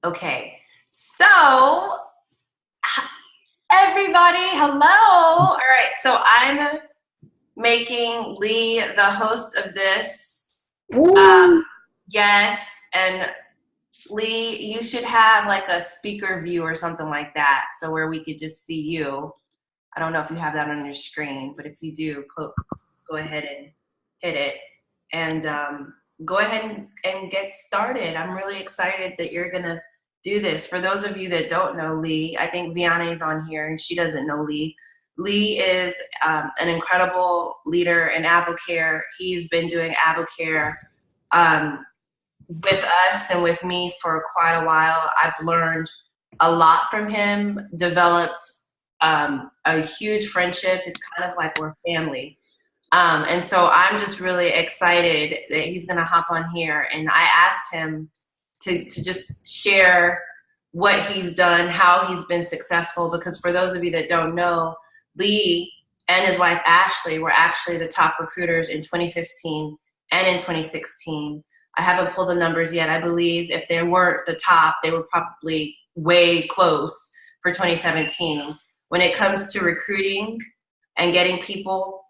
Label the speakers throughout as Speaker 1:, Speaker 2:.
Speaker 1: Okay, so everybody, hello. All right, so I'm making Lee the host of this.
Speaker 2: Woo!
Speaker 1: Yes, and Lee, you should have like a speaker view or something like that, so where we could just see you. I don't know if you have that on your screen, but if you do, go ahead and hit it, and go ahead and get started. I'm really excited that you're gonna do this. For those of you that don't know Lee, I think Vianney's on here and she doesn't know Lee. Lee is an incredible leader in AdvoCare. He's been doing AdvoCare um, with us and with me for quite a while. I've learned a lot from him, developed a huge friendship. It's kind of like we're family. And so I'm just really excited that he's going to hop on here. And I asked him to just share what he's done, how he's been successful. Because for those of you that don't know, Lee and his wife Ashley were actually the top recruiters in 2015 and in 2016. I haven't pulled the numbers yet. I believe if they weren't the top, they were probably way close for 2017. When it comes to recruiting and getting people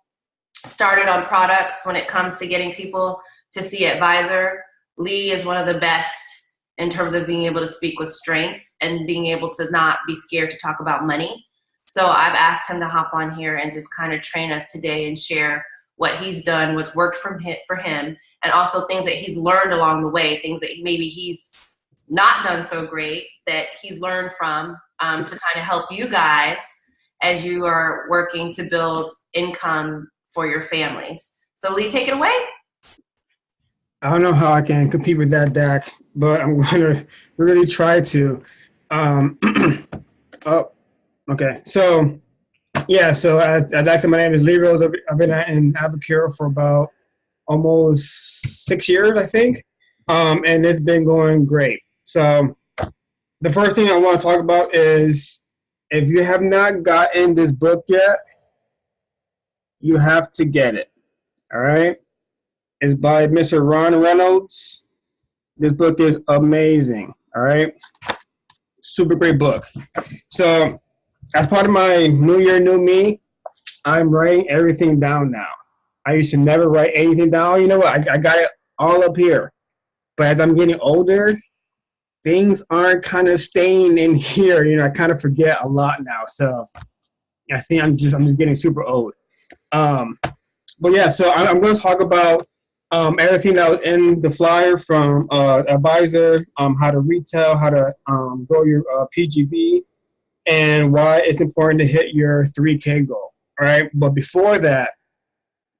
Speaker 1: started on products, when it comes to getting people to see advisor, Lee is one of the best in terms of being able to speak with strength and being able to not be scared to talk about money. So I've asked him to hop on here and just kind of train us today and share what he's done, what's worked for him, and also things that he's learned along the way, things that maybe he's not done so great that he's learned from, to kind of help you guys as you are working to build income for your families. So Lee, take it away.
Speaker 2: I don't know how I can compete with that, Dak, but I'm going to really try to. Um, oh, okay. So, yeah, so as I said, my name is Lee Rosa. I've been in AdvoCare for about almost 6 years, I think, and it's been going great. So, the first thing I want to talk about is if you have not gotten this book yet, you have to get it. All right. It's by Mr. Ron Reynolds. This book is amazing. All right. Super great book. So, as part of my New Year, New Me, I'm writing everything down now. I used to never write anything down. You know what? I got it all up here. But as I'm getting older, things aren't kind of staying in here. You know, I kind of forget a lot now. So I think I'm just getting super old. Um, but yeah, so I'm going to talk about everything that was in the flyer from advisor, how to retail, how to grow your PGB, and why it's important to hit your 3K goal. All right. But before that,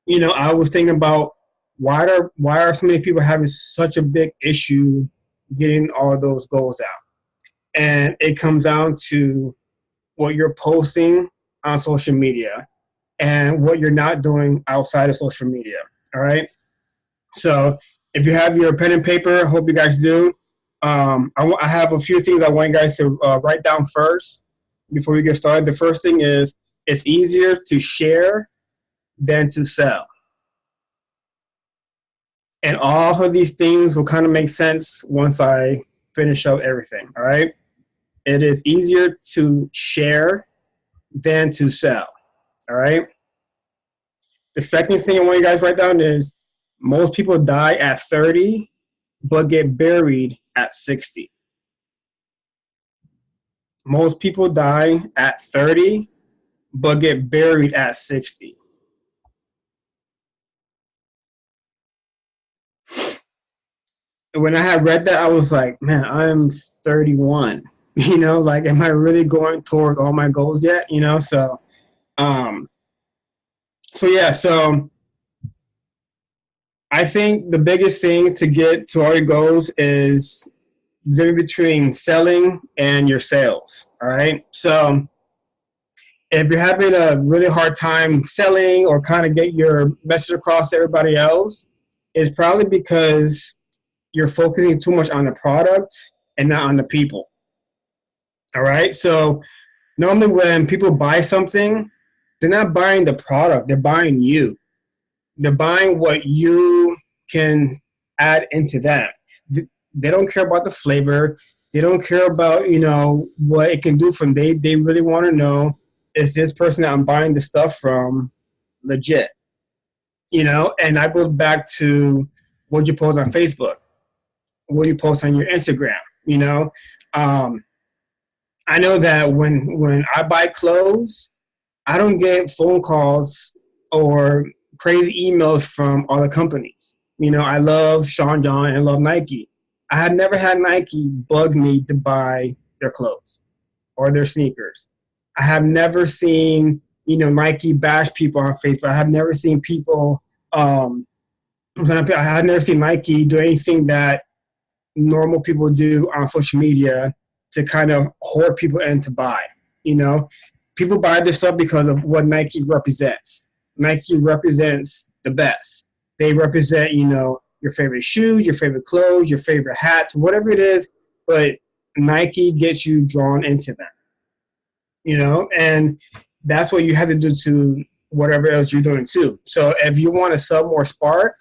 Speaker 2: you know, I was thinking about why are so many people having such a big issue getting all of those goals out? And it comes down to what you're posting on social media and what you're not doing outside of social media. All right. So if you have your pen and paper, I hope you guys do. I have a few things I want you guys to write down first before we get started. The first thing is it's easier to share than to sell. And all of these things will kind of make sense once I finish up everything. All right. It is easier to share than to sell. All right. The second thing I want you guys to write down is most people die at 30, but get buried at 60. Most people die at 30, but get buried at 60. When I had read that, I was like, man, I'm 31. You know, like, am I really going towards all my goals yet? You know, um, yeah, so I think the biggest thing to get to our goals is the between selling and your sales. All right. So if you're having a really hard time selling or kind of get your message across to everybody else, it's probably because you're focusing too much on the product and not on the people. All right. So normally when people buy something, they're not buying the product, they're buying you. They're buying what you can add into them. They don't care about the flavor. They don't care about, what it can do for them. They really want to know, is this person that I'm buying the stuff from legit? And that goes back to what you post on Facebook, what you post on your Instagram. You know, um, I know that when I buy clothes, I don't get phone calls or crazy emails from other companies. I love Sean John and love Nike. I have never had Nike bug me to buy their clothes or their sneakers. I have never seen, Nike bash people on Facebook. I have never seen people, I have never seen Nike do anything that normal people do on social media to kind of hoard people in to buy. You know, People buy this stuff because of what Nike represents. Nike represents the best. They represent, your favorite shoes, your favorite clothes, your favorite hats, whatever it is. But Nike gets you drawn into them. And that's what you have to do to whatever else you're doing too. So if you want to sell more Spark,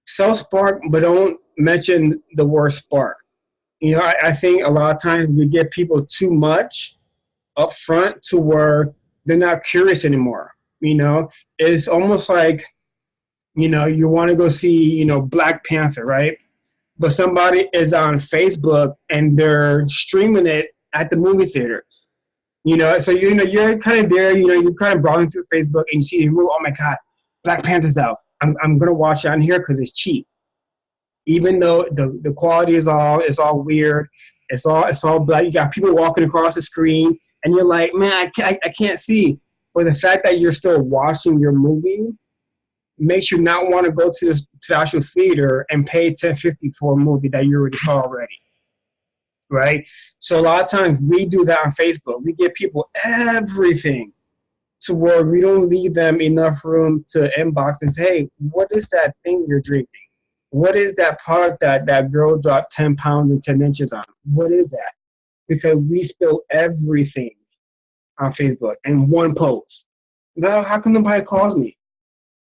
Speaker 2: sell Spark, but don't mention the word Spark. I think a lot of times we get people too much up front to where they're not curious anymore. It's almost like, you want to go see, Black Panther, right? But somebody is on Facebook and they're streaming it at the movie theaters. So you're kind of there, you're kind of browsing through Facebook and you see, oh my God, Black Panther's out. I'm gonna watch it on here because it's cheap. Even though the quality is all weird, it's all black. You got people walking across the screen, and you're like, man, I can't see. But the fact that you're still watching your movie makes you not want to go to the actual theater and pay $10.50 for a movie that you already saw already. Right? So a lot of times we do that on Facebook. We give people everything to where we don't leave them enough room to inbox and say, hey, what is that thing you're drinking? What is that product that girl dropped 10 pounds and 10 inches on? What is that? Because we spill everything on Facebook in one post. Now, how come nobody calls me?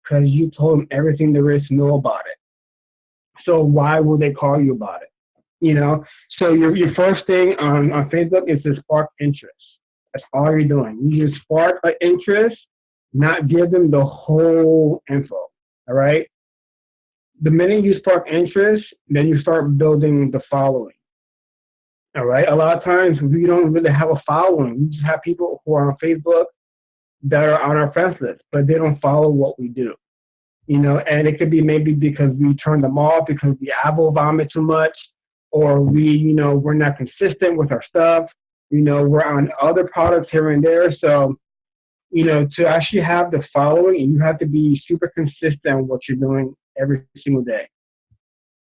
Speaker 2: Because you told them everything there is to know about it. So why will they call you about it? So your first thing on Facebook is to spark interest. That's all you're doing. You just spark an interest, not give them the whole info. All right? The minute you spark interest, then you start building the following. All right? A lot of times we don't really have a following. We just have people who are on Facebook that are on our friends list, but they don't follow what we do. And it could be maybe because we turn them off because we avo vomit too much, or we're not consistent with our stuff. We're on other products here and there. So, to actually have the following, you have to be super consistent with what you're doing every single day.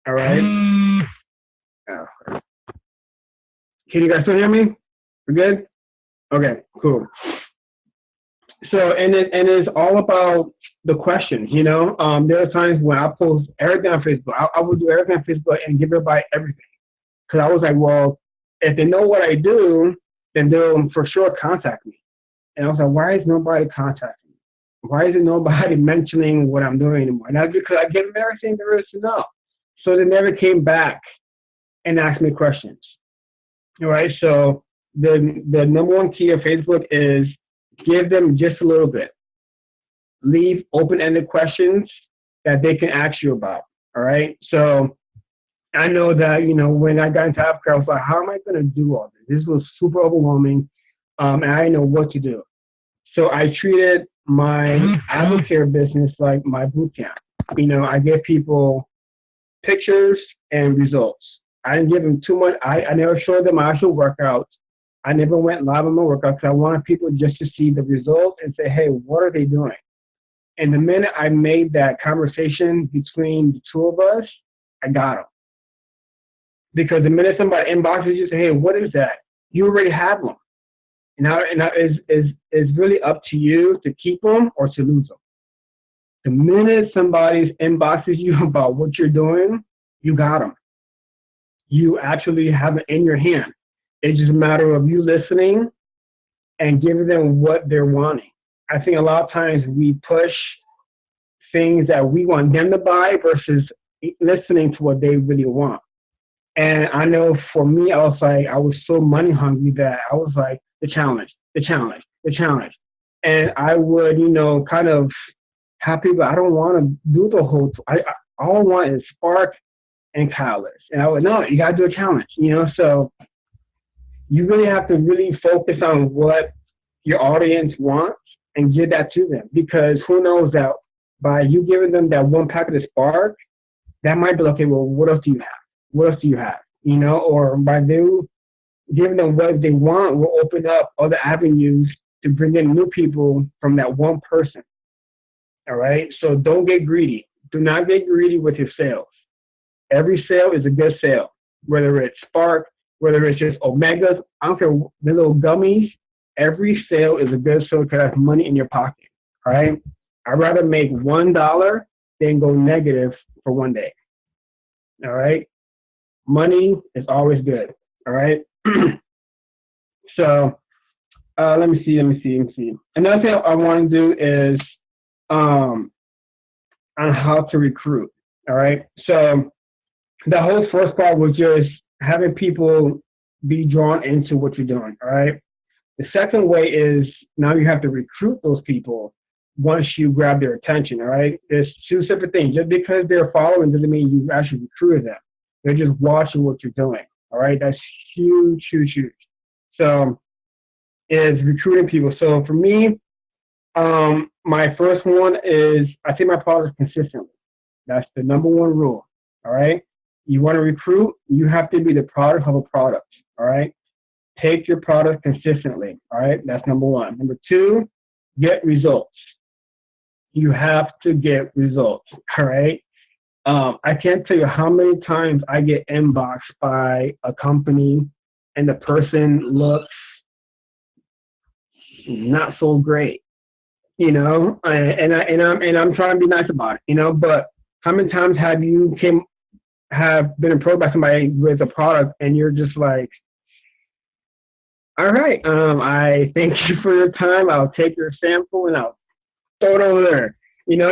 Speaker 2: All right? Oh. Can you guys still hear me? We're good? Okay, cool. So, and it's all about the questions, there are times when I post everything on Facebook. I would do everything on Facebook and give everybody everything. Because I was like, well, if they know what I do, then they'll for sure contact me. And I was like, why is nobody contacting me? Why is nobody mentioning what I'm doing anymore? And that's because I give them everything there is to know. So they never came back and asked me questions. All right, so the number one key of Facebook is give them just a little bit. Leave open-ended questions that they can ask you about. All right, so I know that, when I got into AdvoCare, I was like, how am I going to do all this? This was super overwhelming, and I didn't know what to do. So I treated my AdvoCare business like my boot camp. I gave people pictures and results. I didn't give them too much. I never showed them my actual workouts. I never went live on my workout because I wanted people just to see the results and say, hey, what are they doing? And the minute I made that conversation between the two of us, I got them. Because the minute somebody inboxes you, say, hey, what is that? You already have them. Now it's really up to you to keep them or to lose them. The minute somebody inboxes you about what you're doing, you got them. You actually have it in your hand. It's just a matter of you listening and giving them what they're wanting. I think a lot of times we push things that we want them to buy versus listening to what they really want. And I know for me, I was so money hungry that I was like, the challenge, the challenge, the challenge. And I would, kind of have people, I don't want to do the whole, all I want is spark and catalyst. And I would, no, you got to do a challenge, so you really have to really focus on what your audience wants and give that to them, because who knows that by you giving them that one packet of spark, that might be, okay, well, what else do you have? What else do you have? Or by them giving them what they want will open up other avenues to bring in new people from that one person. All right. So don't get greedy. Do not get greedy with your sales. Every sale is a good sale, whether it's Spark, whether it's just Omegas, I don't care, the little gummies. Every sale is a good sale because that's money in your pocket. All right. I'd rather make $1 than go negative for one day. All right. Money is always good. All right. So let me see. Another thing I want to do is on how to recruit. All right. So the whole first part was just having people be drawn into what you're doing. All right. The second way is now you have to recruit those people once you grab their attention. All right. There's two separate things. Just because they're following doesn't mean you actually recruited them. They're just watching what you're doing. All right. That's huge, huge, huge. So is recruiting people. So for me, my first one is I take my products consistently. That's the number one rule. All right. You want to recruit, you have to be the product of a product. All right. Take your product consistently. All right. That's number one. Number two, get results. You have to get results. All right. I can't tell you how many times I get inboxed by a company and the person looks not so great, and I'm trying to be nice about it, but how many times have you have been approached by somebody with a product and you're just like, all right, I thank you for your time. I'll take your sample and I'll throw it over there,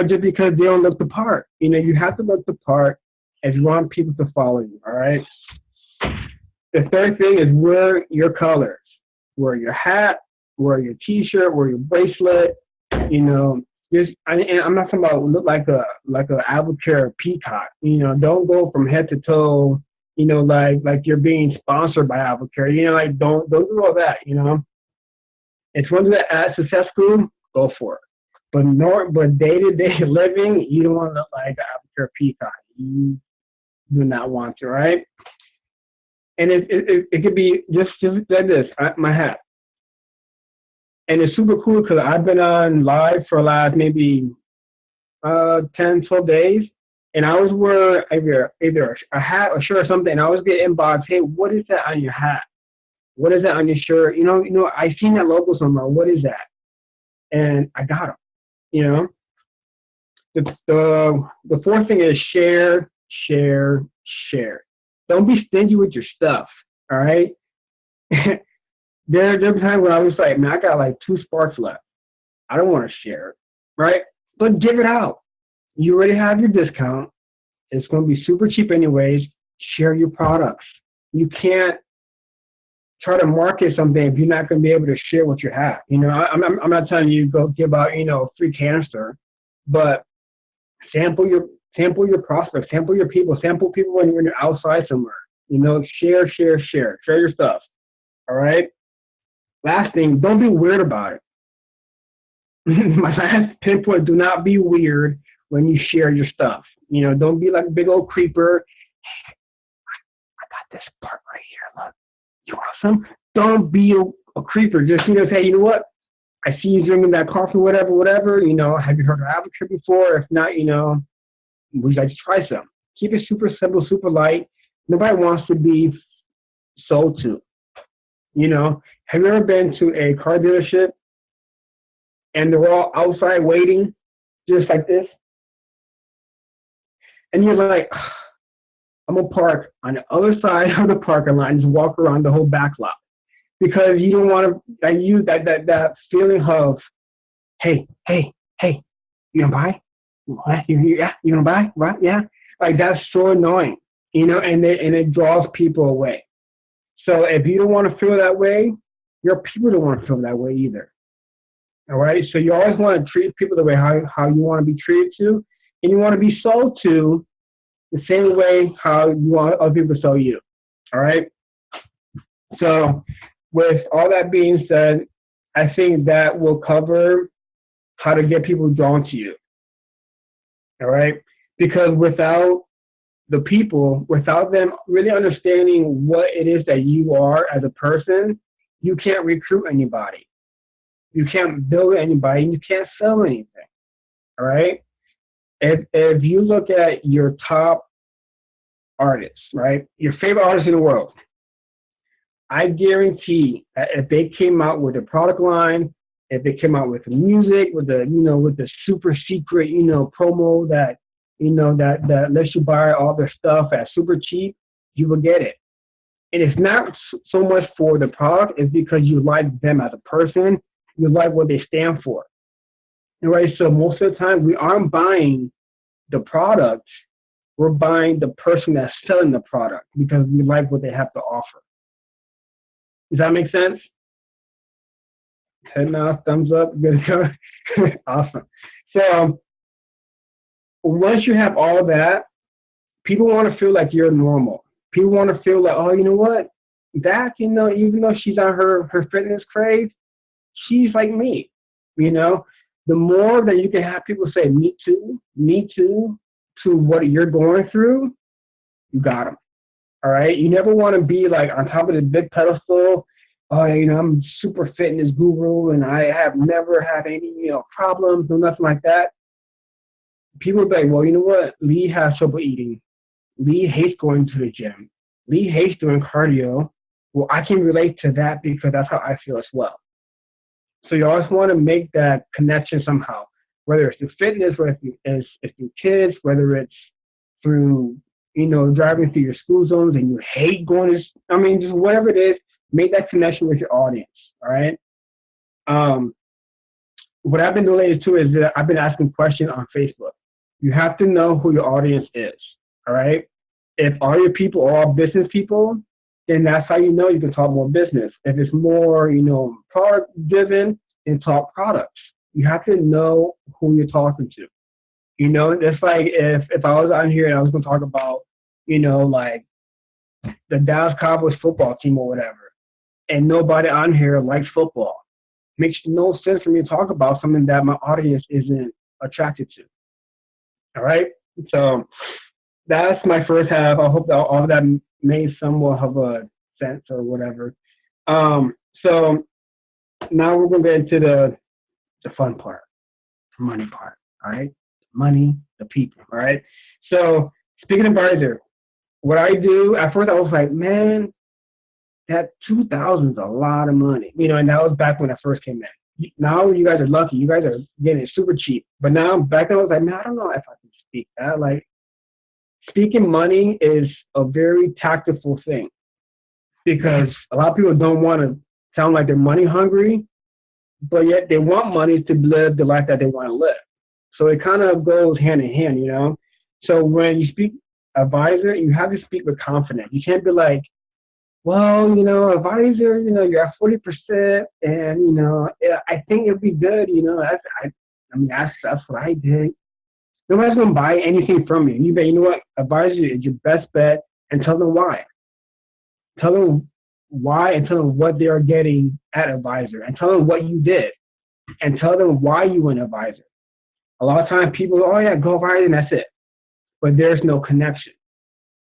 Speaker 2: just because they don't look the part. You have to look the part if you want people to follow you, all right? The third thing is wear your colors. Wear your hat, wear your T-shirt, wear your bracelet, and I'm not talking about look like a AdvoCare peacock. Don't go from head to toe, like you're being sponsored by AdvoCare. Don't do all that. If you want to do that at Success Group, go for it. But day-to-day living, you don't want to look like an AdvoCare peacock. You do not want to, right? And it could be just like this, my hat. And it's super cool because I've been on live for the last maybe 10, 12 days. And I always wear either a hat or shirt or something. And I always get inbox, hey, what is that on your hat? What is that on your shirt? I seen that logo somewhere. What is that? And I got them, The fourth thing is share. Don't be stingy with your stuff, all right? There were times when I was like, man, I got like 2 sparks left. I don't want to share it, right? But give it out. You already have your discount. It's going to be super cheap anyways. Share your products. You can't try to market something if you're not going to be able to share what you have. I'm not telling you go give out, free canister, but sample your prospects, sample your people, sample people when you're outside somewhere. Share your stuff. All right. Last thing, don't be weird about it. My last pinpoint, do not be weird when you share your stuff. Don't be like a big old creeper. I got this part right here. Look, you want some? Don't be a creeper. Just, say, you know what? I see you drinking that coffee, whatever. Have you heard of AdvoCare before? If not, would you like to try some? Keep it super simple, super light. Nobody wants to be sold to. Have you ever been to a car dealership and they're all outside waiting just like this? And you're like, I'm going to park on the other side of the parking lot and just walk around the whole back lot. Because you don't want to, that feeling of, hey, you going to buy? What? You going to buy? Right? Yeah. Like, that's so annoying. and it draws people away. So if you don't want to feel that way, your people don't want to feel that way either. All right. So you always want to treat people the way how you want to be treated to, and you want to be sold to the same way how you want other people to sell you. All right. So with all that being said, I think that will cover how to get people drawn to you. All right. Because without the people, without them really understanding what it is that you are as a person, you can't recruit anybody. You can't build anybody. You can't sell anything. All right. If you look at your top artists, right, your favorite artists in the world, I guarantee that if they came out with a product line, if they came out with the music, with the super secret, promo that, that lets you buy all their stuff at super cheap, you will get it. And it's not so much for the product, it's because you like them as a person, you like what they stand for. All right, so most of the time we aren't buying the product, we're buying the person that's selling the product because we like what they have to offer. Does that make sense? Head nod, thumbs up, good to go. Awesome. So once you have all that, people want to feel like you're normal. People want to feel like, oh, you know what? That, even though she's on her fitness craze, she's like me. The more that you can have people say, me too, to what you're going through, you got them. All right. You never want to be like on top of the big pedestal. Oh, I'm super fitness guru and I have never had any, problems or nothing like that. People are like, well, you know what? Lee has trouble eating. Lee hates going to the gym. Lee hates doing cardio. Well, I can relate to that because that's how I feel as well. So you always want to make that connection somehow, whether it's through fitness, whether it's through kids, whether it's through, driving through your school zones and you hate going to, just whatever it is, make that connection with your audience, all right? What I've been doing lately too is that I've been asking questions on Facebook. You have to know who your audience is, all right? If all your people are all business people, then that's how you can talk more business. If it's more, product driven, then talk products. You have to know who you're talking to. It's like if I was on here and I was going to talk about, like the Dallas Cowboys football team or whatever, and nobody on here likes football. Makes no sense for me to talk about something that my audience isn't attracted to. All right? So that's my first half. I hope that all of that made somewhat of a sense or whatever. So now we're going to get into the fun part, the money part. All right? Money, the people. All right? So speaking of advisor, what I do, at first I was like, man, that $2,000 is a lot of money. And that was back when I first came in. Now you guys are lucky. You guys are getting it super cheap. But now back then I was like, man, I don't know if I can speak that. Like, speaking money is a very tactful thing because a lot of people don't want to sound like they're money hungry, but yet they want money to live the life that they want to live. So it kind of goes hand in hand, So when you speak advisor, you have to speak with confidence. You can't be like, well, advisor, you're at 40% and, I think it'll be good, that's what I did. Nobody's going to buy anything from you. You bet, you know what, advisor is your best bet, and tell them why. Tell them why and tell them what they are getting at advisor and tell them what you did and tell them why you went advisor. A lot of times people, oh yeah, go advisor and that's it. But there's no connection.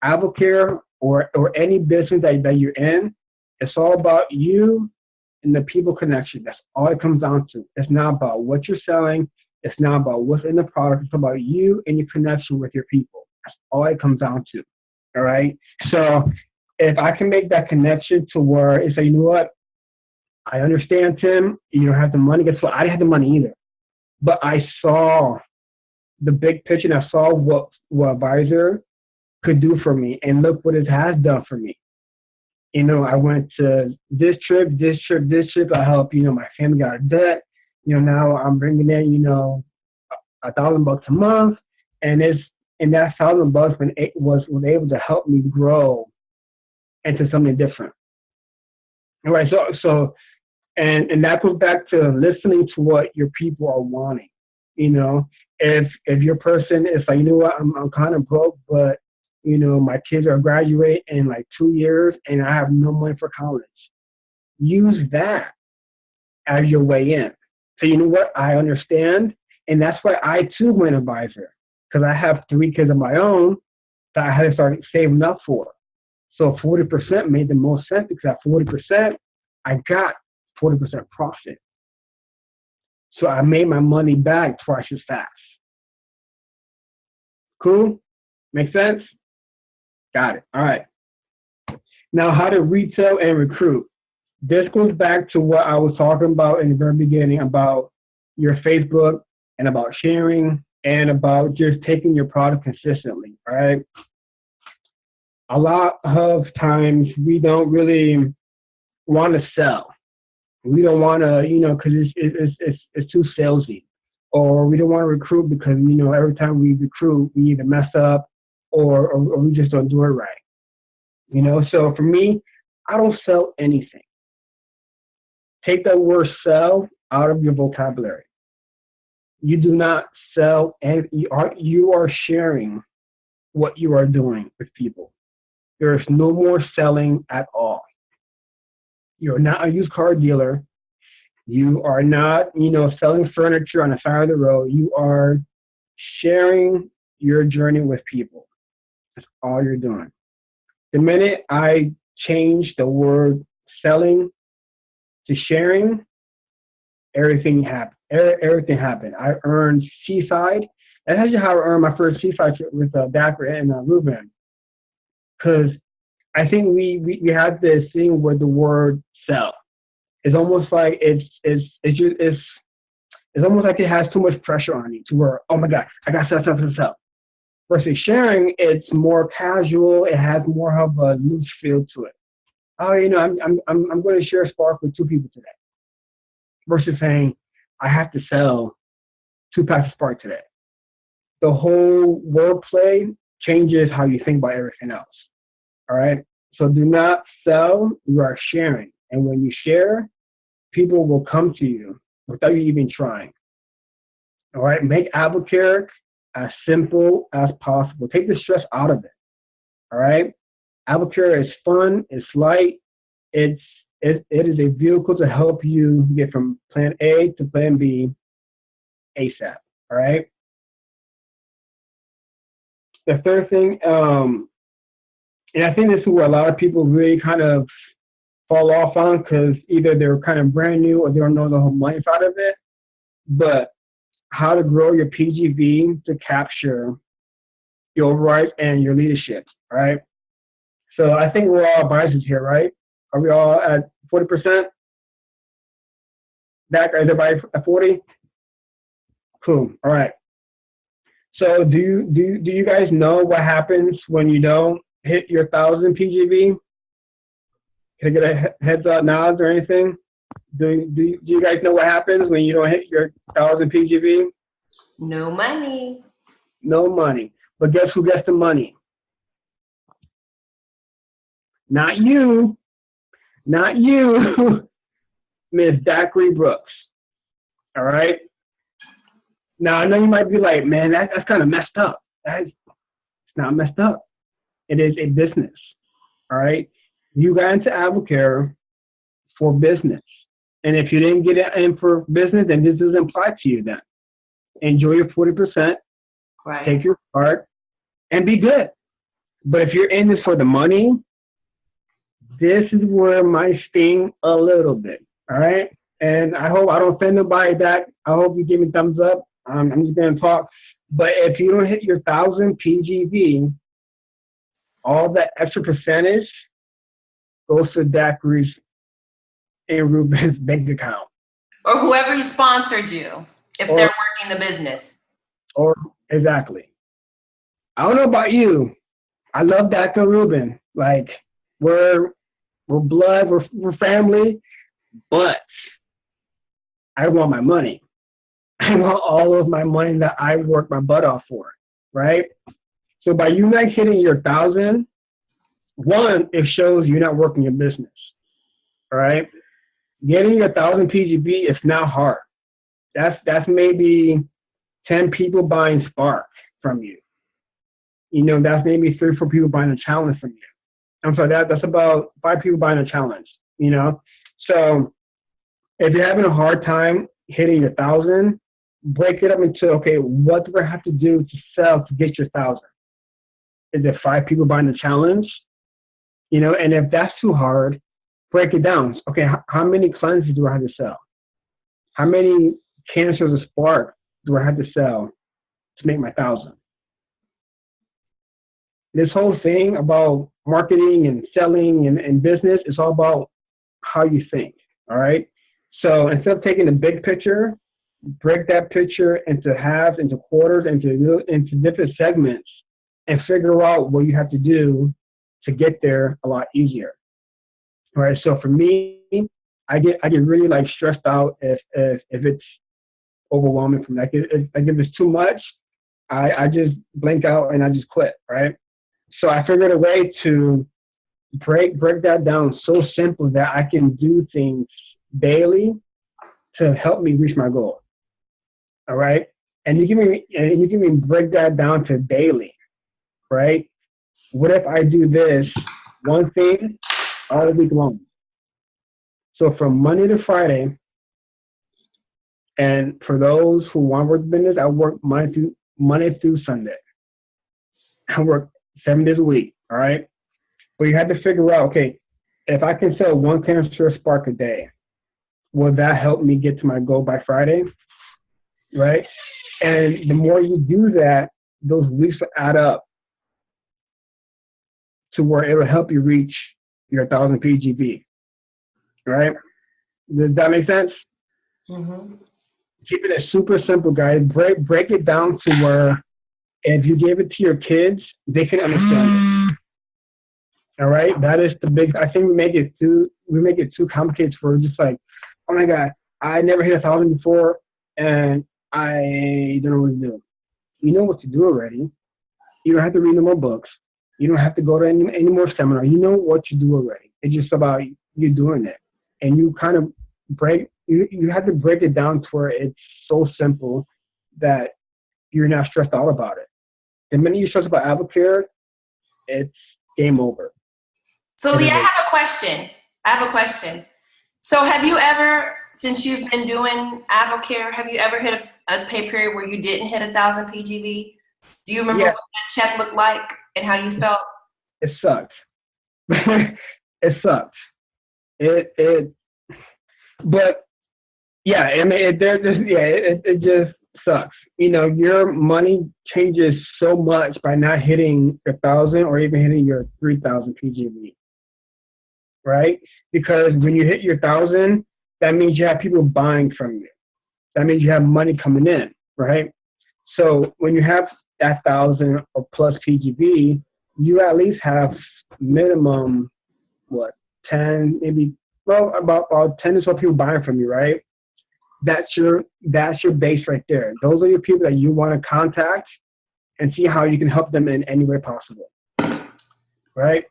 Speaker 2: AdvoCare or any business that you're in, it's all about you and the people connection. That's all it comes down to. It's not about what you're selling. It's not about what's in the product. It's about you and your connection with your people. That's all it comes down to. All right? So if I can make that connection to where it's like, you know what? I understand, Tim. You don't have the money. Guess what? I didn't have the money either. But I saw the big picture and I saw what advisor could do for me. And look what it has done for me. I went to this trip. I helped, my family got out of debt. Now I'm bringing in, $1,000 a month, and it's And that $1,000 was able to help me grow into something different. All right. And that goes back to listening to what your people are wanting. You know, if your person is like, you know what, I'm kind of broke, but you know, my kids are graduate in like 2 years and I have no money for college. Use that as your way in. So you know what, I understand. And that's why I too went advisor, because I have 3 kids of my own that I had to start saving up for. So 40% made the most sense, because at 40%, I got 40% profit. So I made my money back twice as fast. Cool? Make sense? Got it. All right. Now, how to retail and recruit. This goes back to what I was talking about in the very beginning about your Facebook and about sharing and about just taking your product consistently, all right? A lot of times we don't really want to sell. We don't want to, you know, because it's too salesy. Or we don't want to recruit because, you know, every time we recruit, we either mess up or we just don't do it right. You know, so for me, I don't sell anything. Take that word sell out of your vocabulary. You do not sell, and you are sharing what you are doing with people. There is no more selling at all. You're not a used car dealer. You are not, you know, selling furniture on the side of the road. You are sharing your journey with people. That's all you're doing. The minute I changed the word selling to sharing, everything happened. Everything happened. I earned Seaside. That's actually how I earned my first Seaside trip with Dakar and Ruben. Because I think we had this thing with the word sell. It's almost like it's almost like it has too much pressure on you to where, oh my God, I got to sell. Versus sharing, it's more casual. It has more of a loose feel to it. Oh, you know, I'm going to share a spark with 2 people today. Versus saying, I have to sell 2 packs of spark today. The whole wordplay changes how you think about everything else. All right. So do not sell. You are sharing, and when you share, people will come to you without you even trying. All right. Make AdvoCare as simple as possible. Take the stress out of it. All right. AdvoCare is fun. It's light. It is a vehicle to help you get from plan A to plan B ASAP. All right. The third thing, and I think this is where a lot of people really kind of fall off on, because either they're kind of brand new or they don't know the whole money side of it. But how to grow your PGV to capture your overrides and your leadership, all right? So I think we're all advisors here, right? Are we all at 40%? That guy, everybody at 40? Cool, all right. So do you guys know what happens when you don't hit your 1,000 PGV? Can I get a heads up nods or anything? Do you guys know what happens when you don't hit your 1,000 PGV?
Speaker 1: No money.
Speaker 2: No money. But guess who gets the money? Not you. Not you, Miss Daiquiri Brooks. All right? Now, I know you might be like, man, that's kind of messed up. It's not messed up. It is a business. All right? You got into AdvoCare for business. And if you didn't get it in for business, then this doesn't apply to you then. Enjoy your 40%.
Speaker 1: Right.
Speaker 2: Take your part and be good. But if you're in this for the money, this is where it might sting a little bit. All right? And I hope I don't offend nobody back. I hope you give me thumbs up. I'm just going to talk. But if you don't hit your 1,000 PGV, all that extra percentage goes to Daiquiri's and Ruben's bank account.
Speaker 1: Or whoever sponsored you, if they're working the business.
Speaker 2: Or exactly. I don't know about you. I love Daiquiri and Ruben. Like, we're blood, we're family, but I want my money. I want all of my money that I worked my butt off for, right? So by you not hitting your 1,000, one, it shows you're not working your business. All right. Getting your 1,000 PGB is not hard. That's maybe 10 people buying Spark from you. You know, that's maybe 3 or 4 people buying a challenge from you. I'm sorry, that's about 5 people buying a challenge, you know? So if you're having a hard time hitting your 1,000, break it up into, okay, what do I have to do to sell to get your 1,000? Is it 5 people buying the challenge? You know, and if that's too hard, break it down. Okay, how many cleanses do I have to sell? How many canisters of Spark do I have to sell to make my 1,000? This whole thing about marketing and selling and business is all about how you think, all right? So instead of taking the big picture, break that picture into halves, into quarters, into different segments, and figure out what you have to do to get there a lot easier. All right, so for me, I get really like stressed out if it's overwhelming for me. Like if it's too much, I just blink out and I just quit, right? So I figured a way to break that down so simple that I can do things daily to help me reach my goal. All right, and you can me break that down to daily, right? What if I do this one thing all week long? So from Monday to Friday, and for those who want to work business, I work Monday through Sunday. I work 7 days a week, all right? But you have to figure out, okay, if I can sell 1 canister of Spark a day, will that help me get to my goal by Friday, right? And the more you do that, those weeks will add up to where it will help you reach your 1,000 PGB, right? Does that make sense?
Speaker 1: Mm-hmm.
Speaker 2: Keep it super simple, guys. Break it down to where if you gave it to your kids, they can understand it. All right, that is the big. I think we make it too complicated for just like, oh my God, I never hit 1,000 before, and I don't know what to do. You know what to do already. You don't have to read no more books. You don't have to go to any more seminar. You know what you do already. It's just about you doing it, and you kind of you have to break it down to where it's so simple that you're not stressed out about it. The minute you stress about AdvoCare, it's game over.
Speaker 1: So Lee, I have a question. So have you ever, since you've been doing AdvoCare, have you ever hit a pay period where you didn't hit 1,000 PGV? Do you remember what that check looked like and how you felt?
Speaker 2: It sucks. It sucks. But yeah, I mean, it just sucks. You know, your money changes so much by not hitting 1,000 or even hitting your 3,000 PGV, right? Because when you hit your 1,000, that means you have people buying from you. That means you have money coming in, right? So when you have that 1,000 or plus PGV, you at least have minimum, 10, maybe, about 10 to 12 people buying from you, right? That's your base right there. Those are your people that you want to contact and see how you can help them in any way possible, right?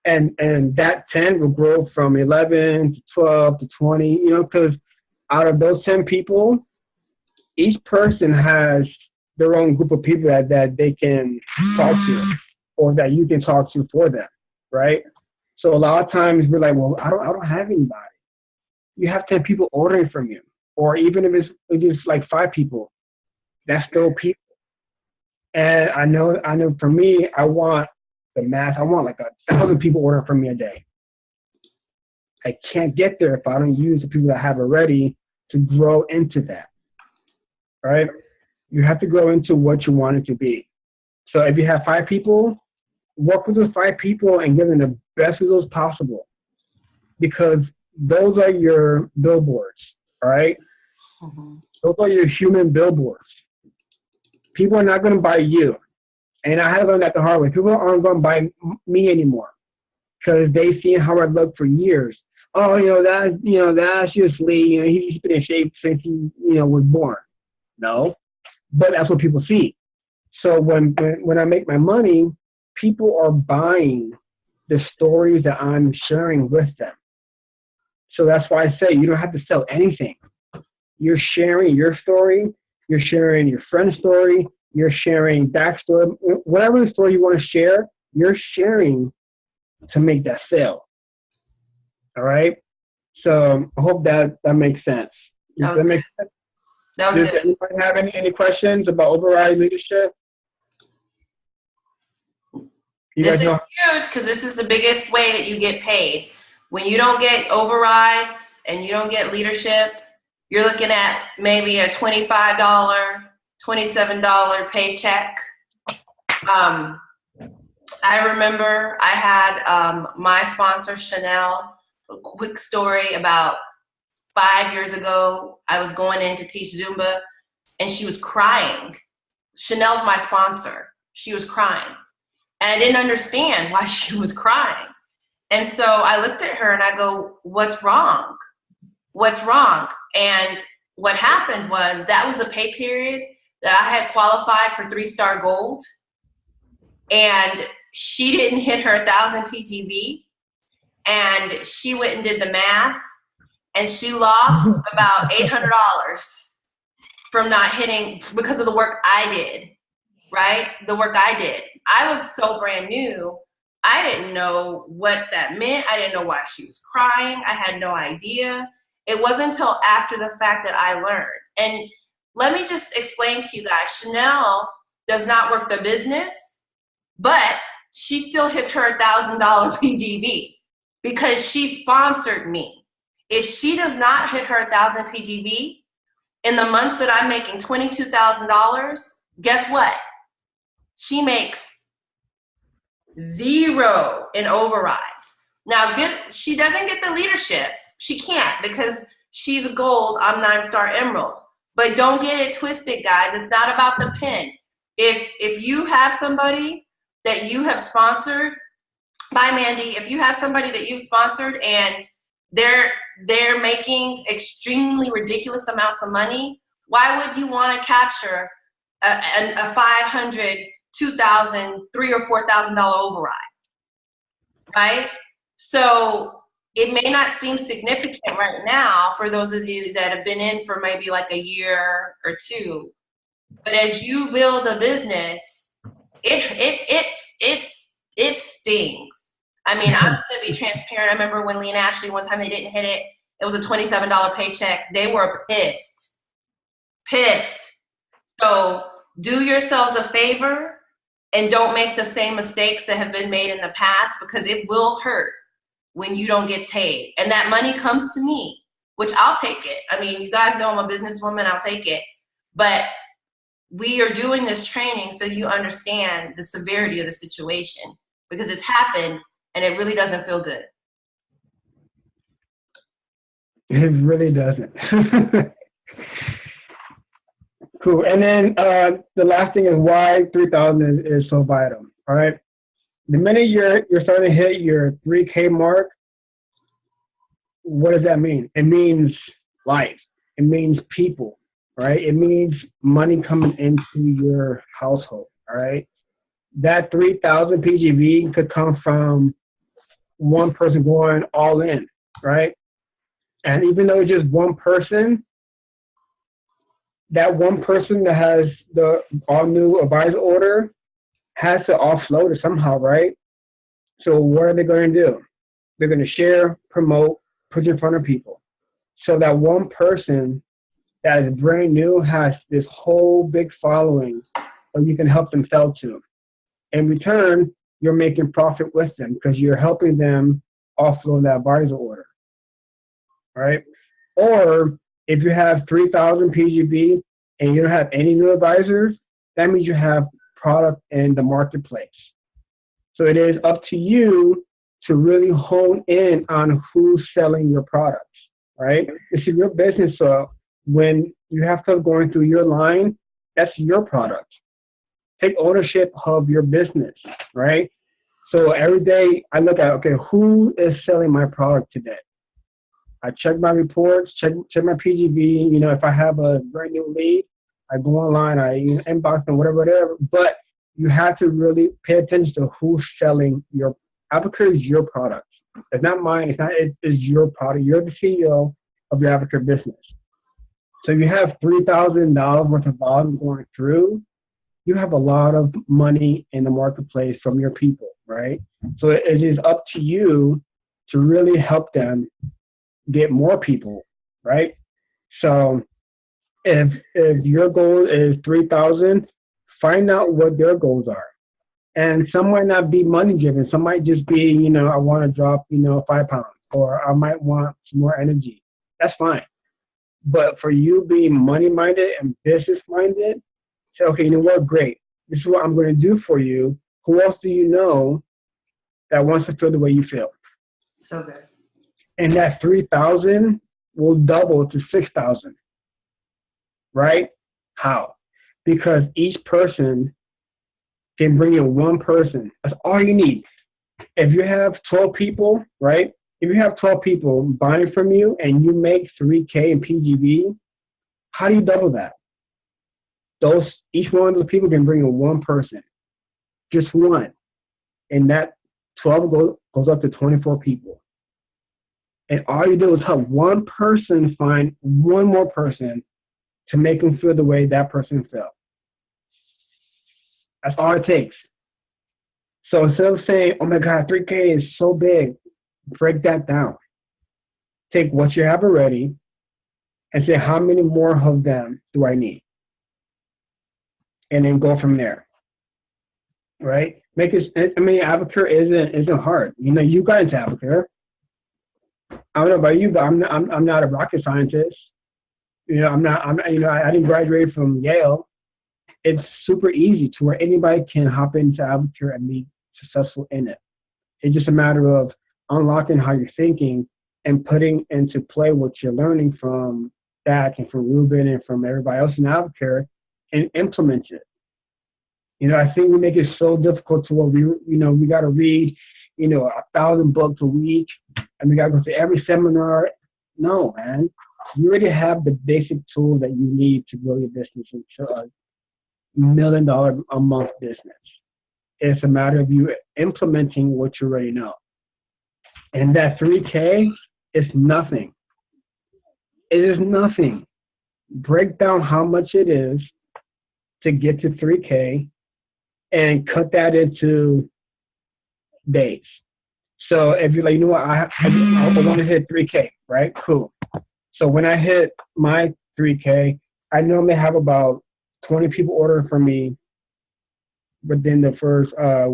Speaker 2: And that 10 will grow from 11 to 12 to 20, you know, because out of those 10 people, each person has their own group of people that they can talk to or that you can talk to for them, right? So a lot of times we're like, well, I don't have anybody. You have 10 people ordering from you. Or even if it's like 5 people, that's still people. And I know for me, I want the mass. I want like 1,000 people ordering from me a day. I can't get there if I don't use the people that I have already to grow into that, right? You have to grow into what you want it to be. So if you have 5 people, work with those 5 people and give them the best results possible, because those are your billboards, all right?
Speaker 1: Mm-hmm.
Speaker 2: Those are your human billboards. People are not going to buy you. And I had to learn that the hard way. People aren't going to buy me anymore because they've seen how I look for years. Oh, that's just Lee. He's been in shape since he, was born. No, but that's what people see. So when I make my money, people are buying the stories that I'm sharing with them. So that's why I say you don't have to sell anything. You're sharing your story, you're sharing your friend's story, you're sharing backstory, whatever the story you want to share, you're sharing to make that sale. All right? So I hope that makes sense.
Speaker 1: That
Speaker 2: Does
Speaker 1: was
Speaker 2: that
Speaker 1: good.
Speaker 2: make sense?
Speaker 1: That was
Speaker 2: Does
Speaker 1: good.
Speaker 2: anybody have any questions about override leadership? You
Speaker 1: This
Speaker 2: guys
Speaker 1: is
Speaker 2: know?
Speaker 1: huge because this is the biggest way that you get paid. When you don't get overrides and you don't get leadership, you're looking at maybe a $25, $27 paycheck. I remember I had my sponsor, Chanel, a quick story about 5 years ago. I was going in to teach Zumba and she was crying. Chanel's my sponsor. She was crying. And I didn't understand why she was crying. And so I looked at her and I go, what's wrong? What's wrong? And what happened was that was the pay period that I had qualified for 3-star gold. And she didn't hit her 1,000 PGV. And she went and did the math. And she lost about $800 from not hitting because of the work I did, right? The work I did. I was so brand new. I didn't know what that meant. I didn't know why she was crying. I had no idea. It wasn't until after the fact that I learned. And let me just explain to you guys, Chanel does not work the business, but she still hits her $1,000 PGV because she sponsored me. If she does not hit her 1,000 PGV in the months that I'm making $22,000, guess what? She makes 0 in overrides. Now, she doesn't get the leadership. She can't because she's a gold, I'm 9-star emerald. But don't get it twisted, guys. It's not about the pin. If you have somebody that you have sponsored, bye Mandy, if you have somebody that you've sponsored and they're making extremely ridiculous amounts of money, why would you want to capture a 500, 2,000, $3,000 or $4,000 override, right? So it may not seem significant right now for those of you that have been in for maybe like a year or two, but as you build a business, it stings. I mean, I'm just gonna be transparent. I remember when Lee and Ashley one time they didn't hit it. It was a $27 paycheck. They were pissed. So do yourselves a favor and don't make the same mistakes that have been made in the past because it will hurt when you don't get paid. And that money comes to me, which I'll take it. I mean, you guys know I'm a businesswoman, I'll take it. But we are doing this training so you understand the severity of the situation because it's happened and it really doesn't feel good.
Speaker 2: It really doesn't. Cool. And then the last thing is why 3,000 is so vital. All right. The minute you're starting to hit your 3K mark, what does that mean? It means life. It means people, right? It means money coming into your household. All right. That 3,000 PGV could come from one person going all in, right? And even though it's just one person, that one person that has the all new advisor order has to offload it somehow, right? So what are they going to do? They're going to share, promote, put in front of people. So that one person that is brand new has this whole big following that you can help them sell to. In return, you're making profit with them because you're helping them offload that advisor order, right? Or if you have 3,000 PGB and you don't have any new advisors, that means you have product in the marketplace. So it is up to you to really hone in on who's selling your products, right? This is your business. So when you have stuff going through your line, that's your product. Take ownership of your business, right? So every day I look at, okay, who is selling my product today? I check my reports, check my PGV. You know, if I have a brand new lead, I go online, I inbox them, whatever. But you have to really pay attention to who's selling your. AdvoCare is your product. It's not mine. It is your product. You're the CEO of your AdvoCare business. So you have $3,000 worth of volume going through. You have a lot of money in the marketplace from your people, right? So it is up to you to really help them get more people, right? So if your goal is 3,000, find out what their goals are. And some might not be money driven. Some might just be, I want to drop, 5 pounds, or I might want some more energy. That's fine. But for you being money minded and business minded, say, okay, you know what? Great. This is what I'm going to do for you. Who else do you know that wants to feel the way you feel?
Speaker 1: So good.
Speaker 2: And that 3,000 will double to 6,000. Right? How? Because each person can bring in one person. That's all you need. If you have 12 people, right? If you have 12 people buying from you and you make 3K in PGB, how do you double that? Each one of those people can bring in one person, just one. And that 12 goes up to 24 people. And all you do is help one person find one more person to make them feel the way that person felt. That's all it takes. So instead of saying, oh my God, 3K is so big, break that down. Take what you have already and say, how many more of them do I need? And then go from there. Right? AdvoCare isn't hard. You got into AdvoCare. I don't know about you, but I'm not a rocket scientist. I didn't graduate from Yale. It's super easy to where anybody can hop into AdvoCare and be successful in it. It's just a matter of unlocking how you're thinking and putting into play what you're learning from Dak and from Ruben and from everybody else in AdvoCare and implement it. I think we make it so difficult to where we got to read, 1,000 books a week and we got to go to every seminar. No, man. You already have the basic tools that you need to grow your business into a $1 million a month business. It's a matter of you implementing what you already know. And that 3K is nothing. It is nothing. Break down how much it is to get to 3K and cut that into days. So if you're like, you know what, I want to hit 3K, right? Cool. So when I hit my 3K, I normally have about 20 people ordering from me within the first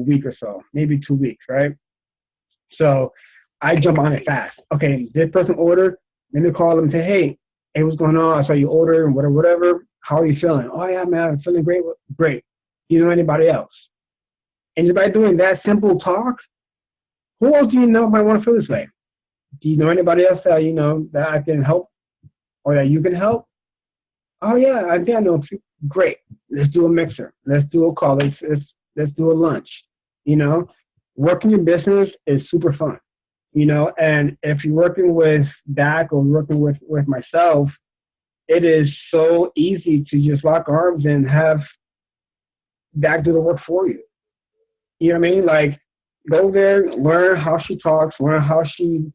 Speaker 2: week or so, maybe 2 weeks, right? So I jump on it fast. Okay, this person ordered. Let me call them and say, hey, what's going on? I saw you order and whatever. How are you feeling? Oh, yeah, man, I'm feeling great. Great. Do you know anybody else? And just by doing that simple talk, who else do you know might want to feel this way? Do you know anybody else that, that I can help or that you can help? Oh, yeah, I think I know a few. Great. Let's do a mixer. Let's do a call. Let's do a lunch. Working your business is super fun. And if you're working with Dak or working with myself, it is so easy to just lock arms and have Dak do the work for you. You know what I mean? Like, go there, learn how she talks, learn how she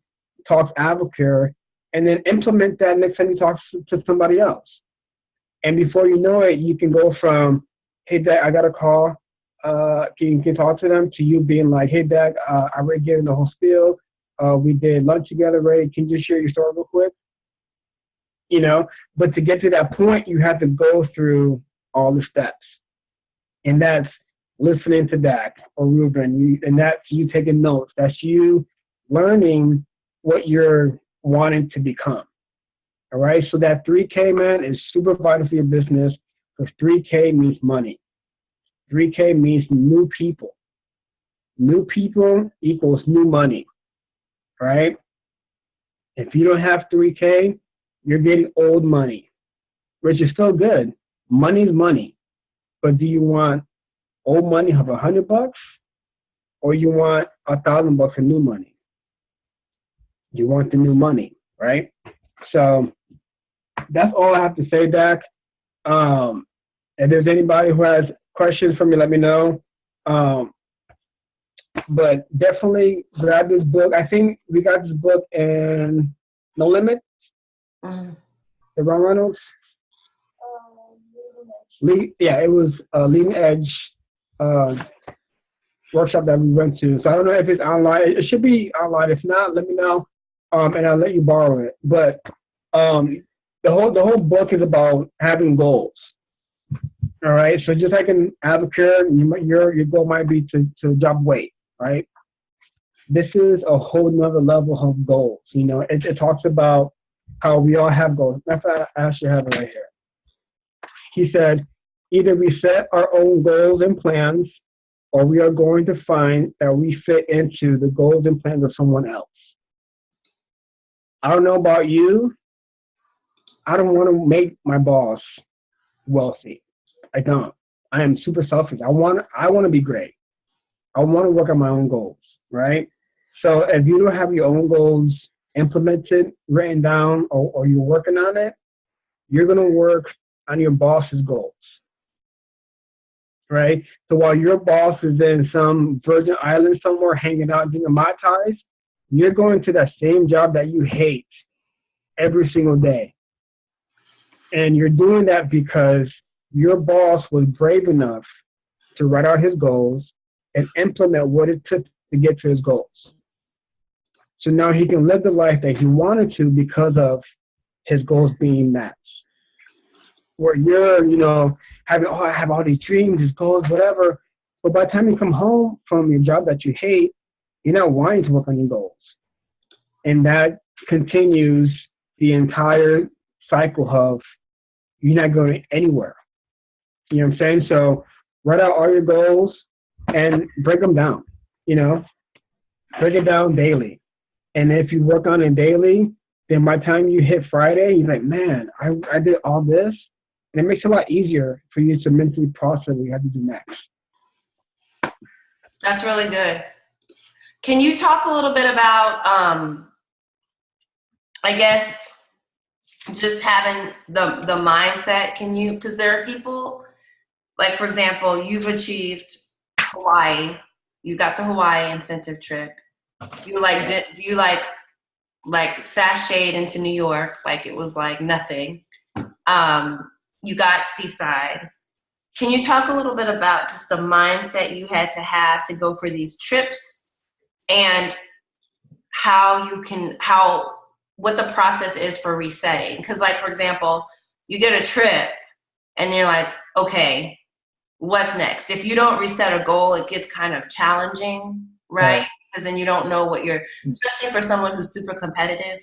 Speaker 2: talks AdvoCare, and then implement that next time you talk to somebody else. And before you know it, you can go from, hey, Dak, I got a call. Can you talk to them, to you being like, hey, Dak, I already given the whole spiel. We did lunch together, Ray. Can you just share your story real quick? But to get to that point, you have to go through all the steps. And that's listening to Dak or Ruben, and that's you taking notes. That's you learning what you're wanting to become. All right, so that 3K, man, is super vital for your business because 3K means money. 3K means new people. New people equals new money, right? If you don't have 3K, you're getting old money, which is still good. Money is money. But do you want old money of $100 or you want $1,000 of new money? You want the new money, right? So that's all I have to say, Dak. If there's anybody who has questions for me, let me know. But definitely grab this book. I think we got this book in No Limit, the Ron Reynolds. It was a Leading Edge workshop that we went to. So I don't know if it's online. It should be online. If not, let me know, and I'll let you borrow it. But the whole book is about having goals. All right. So just like in AdvoCare, your goal might be to drop weight, right? This is a whole nother level of goals. You know, it talks about how we all have goals. In fact, I actually have it right here. He said, either we set our own goals and plans, or we are going to find that we fit into the goals and plans of someone else. I don't know about you. I don't want to make my boss wealthy. I don't. I am super selfish. I want to be great. I want to work on my own goals, right? So if you don't have your own goals implemented, written down, or you're working on it, you're going to work on your boss's goals, right? So while your boss is in some Virgin Island somewhere hanging out drinking Mai Tais, you're going to that same job that you hate every single day. And you're doing that because your boss was brave enough to write out his goals and implement what it took to get to his goals. So now he can live the life that he wanted to because of his goals being matched. Where you're, I have all these dreams, these goals, whatever. But by the time you come home from your job that you hate, you're not wanting to work on your goals. And that continues the entire cycle of you're not going anywhere. You know what I'm saying? So write out all your goals and break them down, break it down daily. And if you work on it daily, then by the time you hit Friday, you're like, man, I did all this. And it makes it a lot easier for you to mentally process what you have to do next.
Speaker 1: That's really good. Can you talk a little bit about, I guess, just having the mindset? Because there are people, like, for example, you've achieved Hawaii. You got the Hawaii incentive trip. You sashayed into New York like it was like nothing. You got Seaside. Can you talk a little bit about just the mindset you had to have to go for these trips and what the process is for resetting? Because, like, for example, you get a trip and you're like, okay, what's next? If you don't reset a goal, it gets kind of challenging, right? Because then you don't know especially for someone who's super competitive,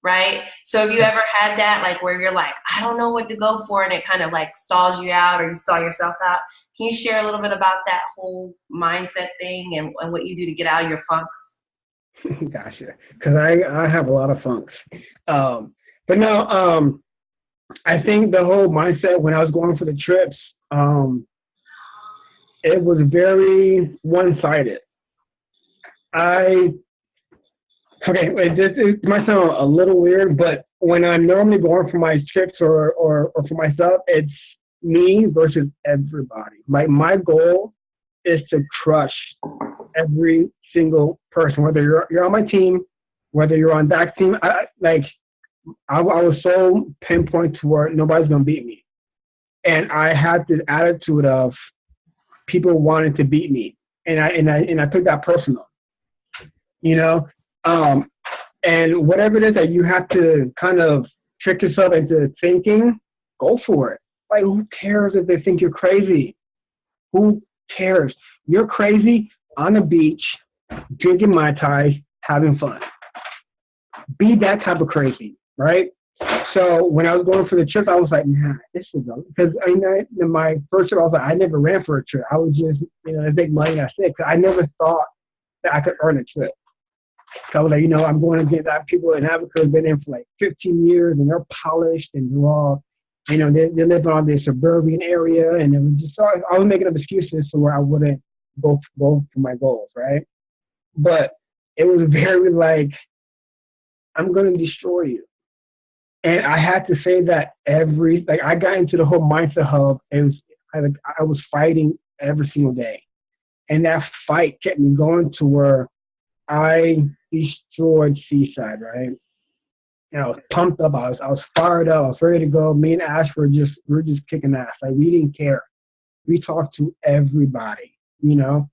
Speaker 1: right? So have you ever had that, like, where you're like, I don't know what to go for, and it kind of like stalls you out, or you stall yourself out? Can you share a little bit about that whole mindset thing and what you do to get out of your funks?
Speaker 2: Gotcha. Because I have a lot of funks. But no, I think the whole mindset when I was going for the trips, it was very one-sided. It might sound a little weird, but when I'm normally going for my trips or for myself, it's me versus everybody. My goal is to crush every single person, whether you're on my team, whether you're on that team. I was so pinpoint to where nobody's gonna beat me, and I had this attitude of people wanting to beat me, and I took that personal, and whatever it is that you have to kind of trick yourself into thinking, go for it. Like, who cares if they think you're crazy? Who cares? You're crazy on the beach, drinking Mai Tai, having fun. Be that type of crazy, right? So when I was going for the trip, I was like, man, this is because in my first trip, I was like, I never ran for a trip. I was just, make money, that's it. I never thought that I could earn a trip. So I was like, I'm going against that people in Africa have been in for like 15 years, and they're polished, and they're all, they live on this suburban area, and it was just, so I was making up excuses to where I wouldn't go for my goals, right? But it was very like, I'm going to destroy you. And I had to say that I got into the whole mindset of I was fighting every single day. And that fight kept me going to where I destroyed Seaside, right? And I was pumped up. I was fired up. I was ready to go. Me and Ash we were just kicking ass. Like we didn't care. We talked to everybody, you know?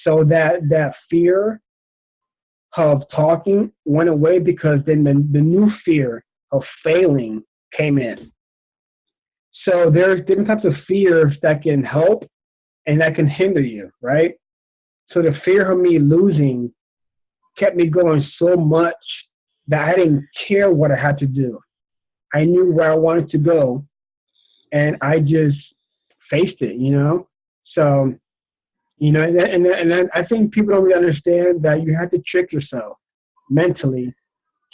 Speaker 2: So that fear of talking went away because then the new fear of failing came in. So there's different types of fears that can help and that can hinder you, right? So the fear of me losing kept me going so much that I didn't care what I had to do. I knew where I wanted to go, and I just faced it, you know? So, you know, and I think people don't really understand that you have to trick yourself mentally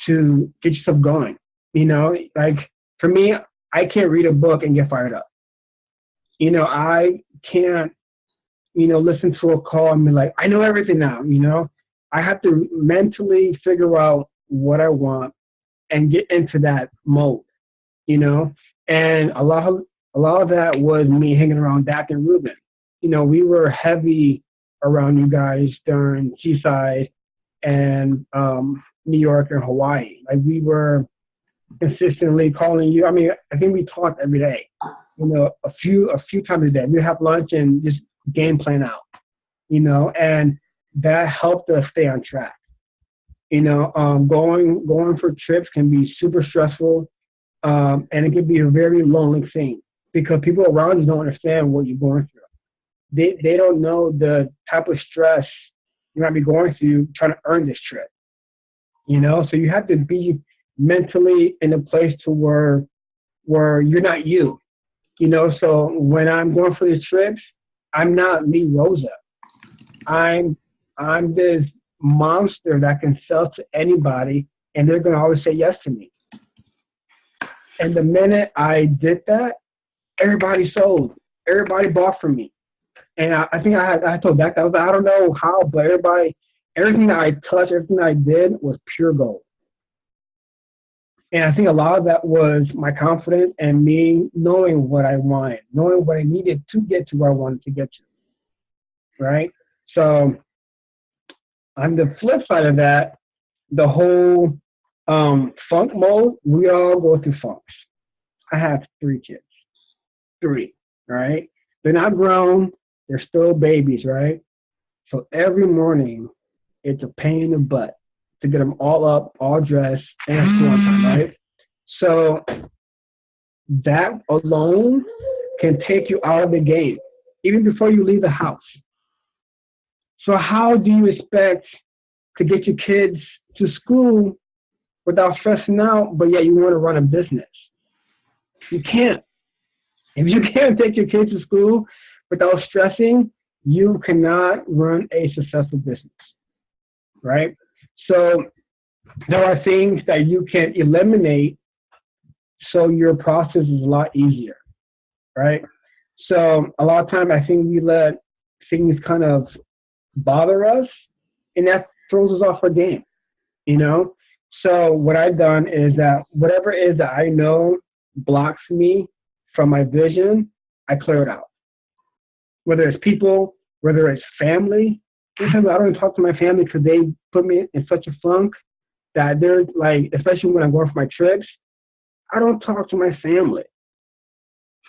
Speaker 2: to get yourself going. You know, like for me, I can't read a book and get fired up. You know, I can't, you know, listen to a call and be like, I know everything now, you know. I have to mentally figure out what I want and get into that mode, you know. And a lot of that was me hanging around Dak and Ruben. You know, we were heavy around you guys during Seaside and New York and Hawaii. Like we were consistently calling you. I mean, I think we talked every day. You know, a few times a day. We'd have lunch and just game plan out. You know, and that helped us stay on track. You know, going for trips can be super stressful, and it can be a very lonely thing because people around you don't understand what you're going through. They don't know the type of stress you might be going through trying to earn this trip. You know, so you have to be mentally in a place to where you're not you. You know, so when I'm going for these trips, I'm not Lee Rosa. I'm this monster that can sell to anybody, and they're gonna always say yes to me. And the minute I did that, everybody sold. Everybody bought from me. And I think I told Dak, I don't know how, but everything that I touched, everything I did was pure gold. And I think a lot of that was my confidence and me knowing what I wanted, knowing what I needed to get to where I wanted to get to, right? So on the flip side of that, the whole funk mode, we all go through funks. I have 3 kids, 3, right? They're not grown, they're still babies, right? So every morning, it's a pain in the butt to get them all up, all dressed, and at school on time, right? So that alone can take you out of the game, even before you leave the house. So how do you expect to get your kids to school without stressing out, but yet you want to run a business? You can't. If you can't take your kids to school without stressing, you cannot run a successful business, right? So there are things that you can eliminate so your process is a lot easier, right? So a lot of times I think we let things kind of bother us, and that throws us off our game, you know? So what I've done is that whatever it is that I know blocks me from my vision, I clear it out. Whether it's people, whether it's family. Sometimes I don't even talk to my family because they put me in such a funk that they're like, especially when I'm going for my trips, I don't talk to my family.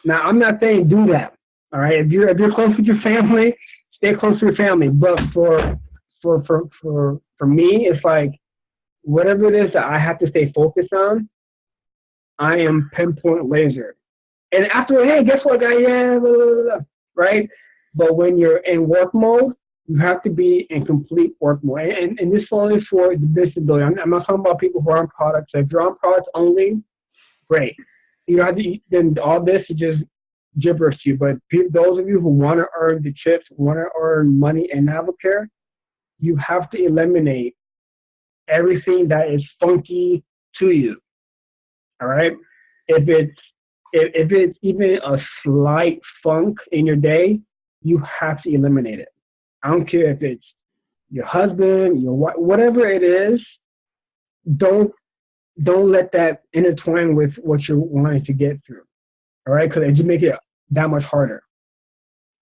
Speaker 2: Now, I'm not saying do that, all right? If you're close with your family, stay close to your family. But for me, it's like whatever it is that I have to stay focused on, I am pinpoint laser. And after, hey, guess what, guy? Yeah, blah, blah, blah, right? But when you're in work mode, you have to be in complete work mode. And this is only for the business ability. I'm not talking about people who are on products. So if you're on products only, great. You have to, then all this is just gibberish to you. But those of you who want to earn the chips, want to earn money in AdvoCare, you have to eliminate everything that is funky to you. All right? If it's even a slight funk in your day, you have to eliminate it. I don't care if it's your husband, your wife, whatever it is, don't don't let that intertwine with what you're wanting to get through. All right, because it just make it that much harder.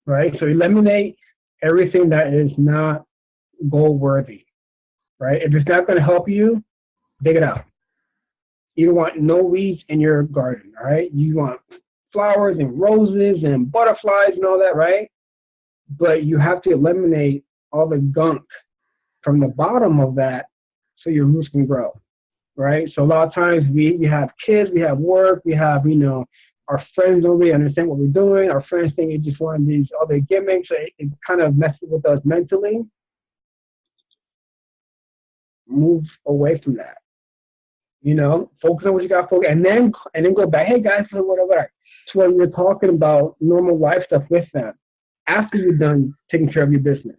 Speaker 2: Right, so eliminate everything that is not goal worthy. Right, if it's not going to help you, dig it out. You don't want no weeds in your garden. All right, you want flowers and roses and butterflies and all that, right? But you have to eliminate all the gunk from the bottom of that so your roots can grow, right? So a lot of times we have kids, we have work, we have, our friends don't really understand what we're doing. Our friends think it's just one of these other gimmicks. So it kind of messes with us mentally. Move away from that. Focus on what you got to focus, and then go back. Hey guys, so whatever. To when you're talking about normal life stuff with them after you're done taking care of your business,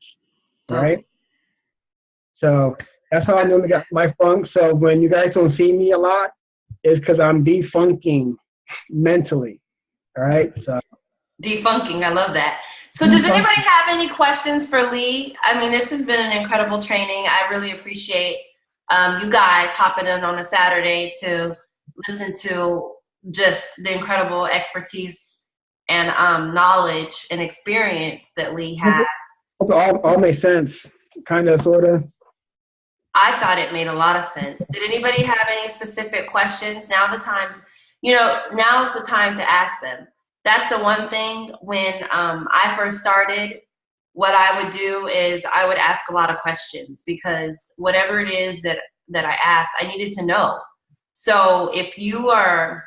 Speaker 2: right? So that's how I normally got my funk. So when you guys don't see me a lot, it's because I'm defunking mentally. All right. So
Speaker 1: defunking, I love that. So does anybody have any questions for Lee? I mean, this has been an incredible training. I really appreciate you guys hopping in on a Saturday to listen to just the incredible expertise and knowledge and experience that Lee has.
Speaker 2: All makes sense, kind of, sort of.
Speaker 1: I thought it made a lot of sense. Did anybody have any specific questions? Now is the time to ask them. That's the one thing when I first started, what I would do is I would ask a lot of questions because whatever it is that I asked, I needed to know. So if you are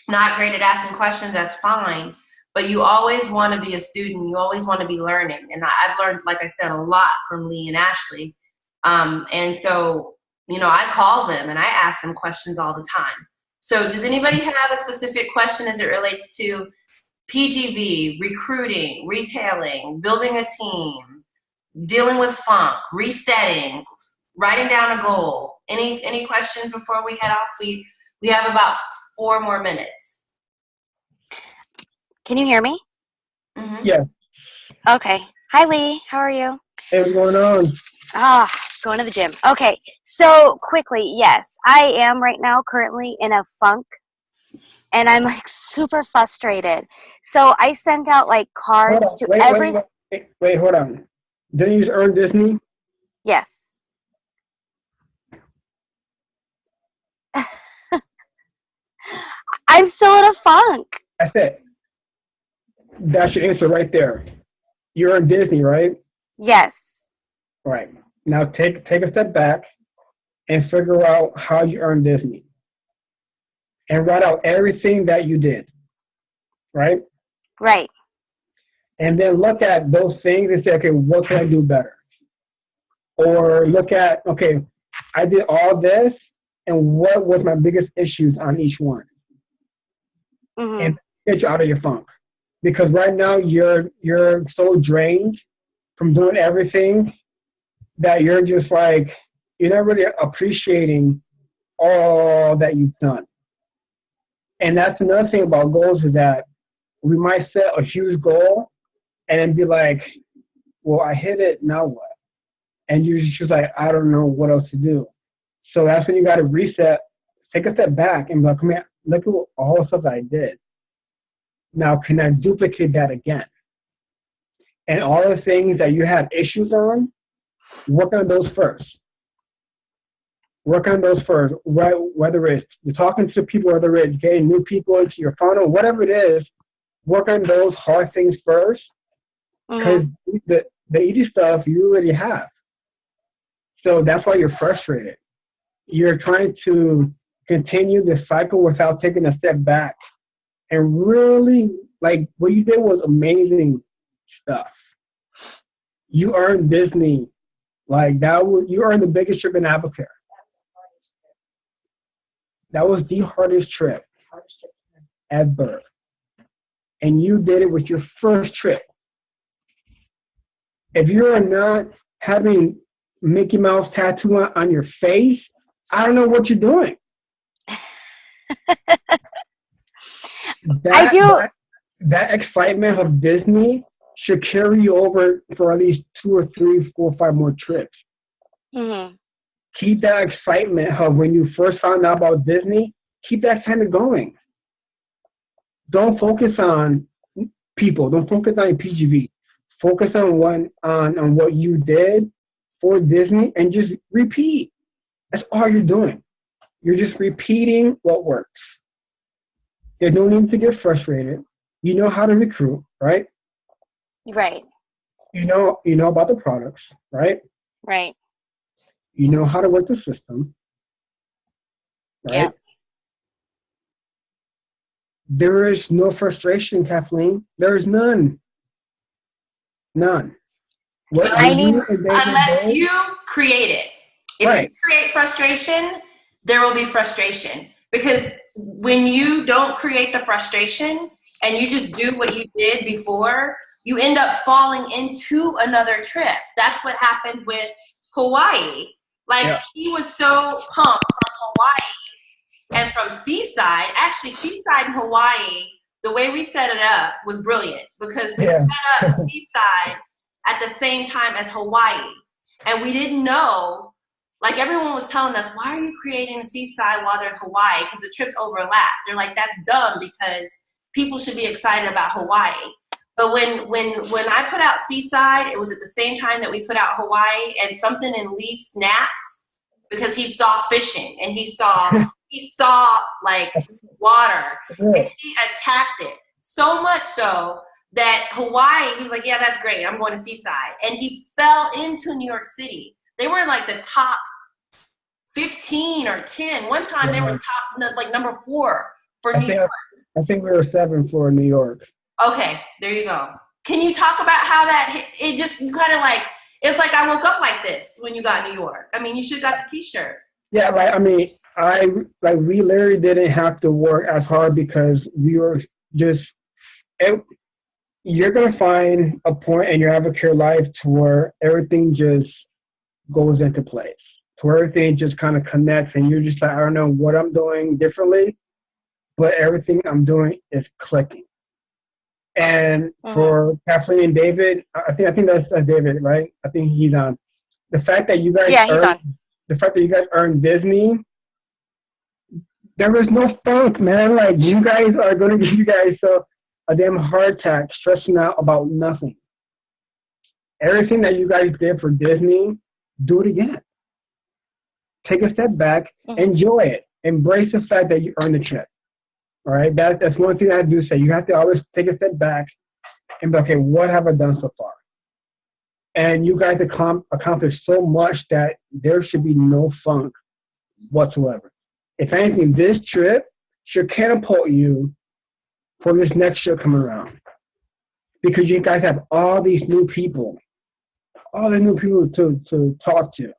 Speaker 1: not great at asking questions, that's fine. But you always want to be a student. You always want to be learning. And I've learned, like I said, a lot from Lee and Ashley. And so, I call them and I ask them questions all the time. So does anybody have a specific question as it relates to PGV, recruiting, retailing, building a team, dealing with funk, resetting, writing down a goal? Any questions before we head off? We have about 4 more minutes.
Speaker 3: Can you hear me?
Speaker 1: Mm-hmm.
Speaker 2: Yeah.
Speaker 3: Okay. Hi, Lee. How are you?
Speaker 2: Hey, what's going on?
Speaker 3: Going to the gym. Okay. So quickly, yes, I am right now currently in a funk. And I'm super frustrated. So I sent out cards to every.
Speaker 2: Wait, hold on. Didn't you just earn Disney?
Speaker 3: Yes. I'm still in a funk.
Speaker 2: That's it. That's your answer right there. You earned Disney, right?
Speaker 3: Yes.
Speaker 2: Right. Now take a step back and figure out how you earned Disney. And write out everything that you did, right?
Speaker 3: Right.
Speaker 2: And then look at those things and say, okay, what can I do better? Or look at, okay, I did all this, and what was my biggest issues on each one?
Speaker 3: Mm-hmm.
Speaker 2: And get you out of your funk. Because right now you're so drained from doing everything that you're just you're not really appreciating all that you've done. And that's another thing about goals is that we might set a huge goal and then be like, well, I hit it, now what? And you're just like, I don't know what else to do. So that's when you got to reset, take a step back and be like, come here, look at all the stuff that I did. Now, can I duplicate that again? And all the things that you had issues on, work on those first. Work on those first, whether it's you're talking to people, whether it's getting new people into your funnel, whatever it is, work on those hard things first, because the easy stuff you already have. So that's why you're frustrated. You're trying to continue the cycle without taking a step back. And really, what you did was amazing stuff. You earned Disney. You earned the biggest trip in AdvoCare. That was the hardest trip ever. And you did it with your first trip. If you're not having Mickey Mouse tattoo on your face, I don't know what you're doing. That excitement of Disney should carry you over for at least 2 or 3, 4, 5 more trips.
Speaker 3: Mm-hmm.
Speaker 2: keep that excitement of when you first found out about Disney, keep that excitement going. Don't focus on people. Don't focus on your PGV. Focus on what you did for Disney and just repeat. That's all you're doing. You're just repeating what works. There's no need to get frustrated. You know how to recruit, right?
Speaker 3: Right.
Speaker 2: You know about the products, right?
Speaker 3: Right.
Speaker 2: You know how to work the system, right?
Speaker 3: Yep.
Speaker 2: There is no frustration, Kathleen. There is none. None.
Speaker 1: Unless you create it. If
Speaker 2: Right.
Speaker 1: you create frustration, there will be frustration. Because when you don't create the frustration and you just do what you did before, you end up falling into another trip. That's what happened with Hawaii. Like, he was so pumped from Hawaii and from Seaside. Actually, Seaside and Hawaii, the way we set it up was brilliant because we set up Seaside at the same time as Hawaii. And we didn't know, like everyone was telling us, why are you creating Seaside while there's Hawaii? Because the trips overlap. They're like, that's dumb because people should be excited about Hawaii. But when I put out Seaside, it was at the same time that we put out Hawaii, and something in Lee snapped because he saw fishing and he saw like water and he attacked it so much so that Hawaii, he was like, yeah, that's great. I'm going to Seaside. And he fell into New York City. They were in like the top 15 or 10. One time they were top, like number 4 for New York.
Speaker 2: I think we were 7 for New York.
Speaker 1: Okay, there you go. Can you talk about how that, it just kind of like, it's like I woke up like this when you got New York. I mean, you should have got the t-shirt.
Speaker 2: Yeah, like, I mean, we literally didn't have to work as hard because we were just, you're going to find a point in your AdvoCare life to where everything just goes into place, to where everything just kind of connects and you're just like, I don't know what I'm doing differently, but everything I'm doing is clicking. And for Kathleen and David, I think that's David, right? I think he's on. The fact that you guys earned Disney, there was no funk, man. Like, you guys are going to give you guys a damn heart attack stressing out about nothing. Everything that you guys did for Disney, do it again. Take a step back, enjoy it. Embrace the fact that you earned the trip. All right, that's one thing I do say. You have to always take a step back and be, okay, what have I done so far? And you guys accomplished so much that there should be no funk whatsoever. If anything, this trip should catapult you for this next trip coming around. Because you guys have all these new people to talk to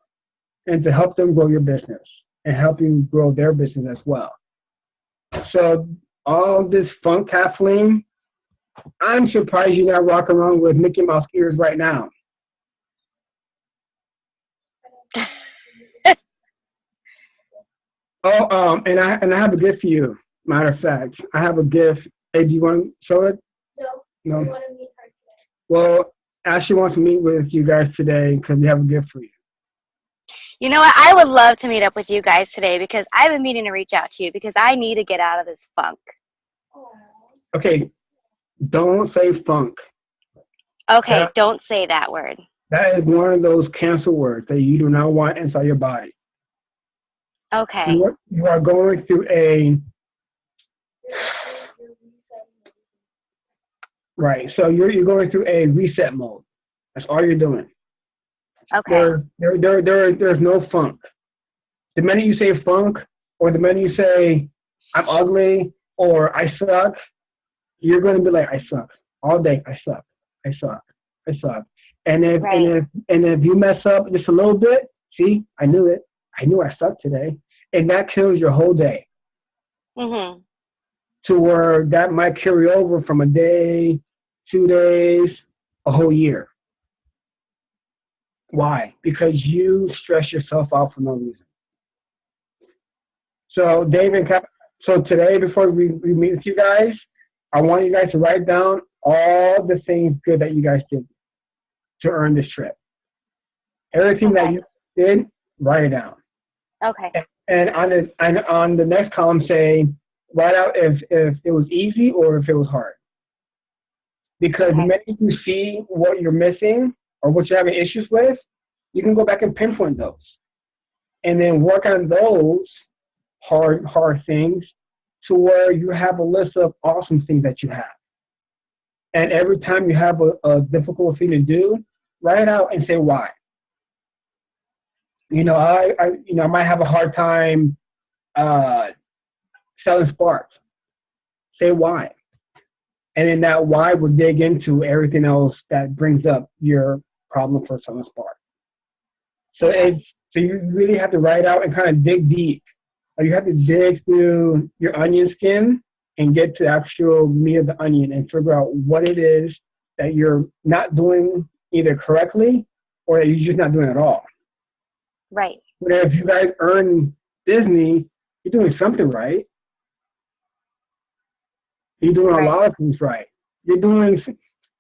Speaker 2: and to help them grow your business and help you grow their business as well. So all this funk, Kathleen, I'm surprised you're not rocking around with Mickey Mouse ears right now. And I have a gift for you. Matter of fact, I have a gift. Hey, do you want to show it? No. I want to meet her today. Well, Ashley wants to meet with you guys today because we have a gift for you.
Speaker 3: You know what? I would love to meet up with you guys today because I've been meaning to reach out to you because I need to get out of this funk.
Speaker 2: Okay, don't say funk.
Speaker 3: Okay, don't say that word.
Speaker 2: That is one of those cancel words that you do not want inside your body.
Speaker 3: Okay.
Speaker 2: You are going through right. So you're going through a reset mode. That's all you're doing.
Speaker 3: Okay.
Speaker 2: There's no funk. The minute you say funk, or the minute you say I'm ugly or I suck, you're going to be like, I suck all day. I suck. I suck. I suck. And if you mess up just a little bit, see, I knew it. I knew I sucked today, and that kills your whole day.
Speaker 3: Mm-hmm.
Speaker 2: To where that might carry over from a day, 2 days, a whole year. Why? Because you stress yourself out for no reason. So, David, so today, before we meet with you guys, I want you guys to write down all the things good that you guys did to earn this trip. Everything that you did, write it down.
Speaker 3: Okay.
Speaker 2: And on the next column, say, write out if it was easy or if it was hard. Because the
Speaker 3: Okay.
Speaker 2: minute you see what you're missing or what you're having issues with, you can go back and pinpoint those. And then work on those hard things to where you have a list of awesome things that you have. And every time you have a difficult thing to do, write it out and say why. I might have a hard time selling sparks. Say why. And then that why will dig into everything else that brings up your problem for selling sparks. So so you really have to write out and kind of dig deep. You have to dig through your onion skin and get to the actual meat of the onion and figure out what it is that you're not doing either correctly or that you're just not doing at all.
Speaker 3: Right.
Speaker 2: But if you guys earn Disney, you're doing something right. You're doing a lot of things right. You're doing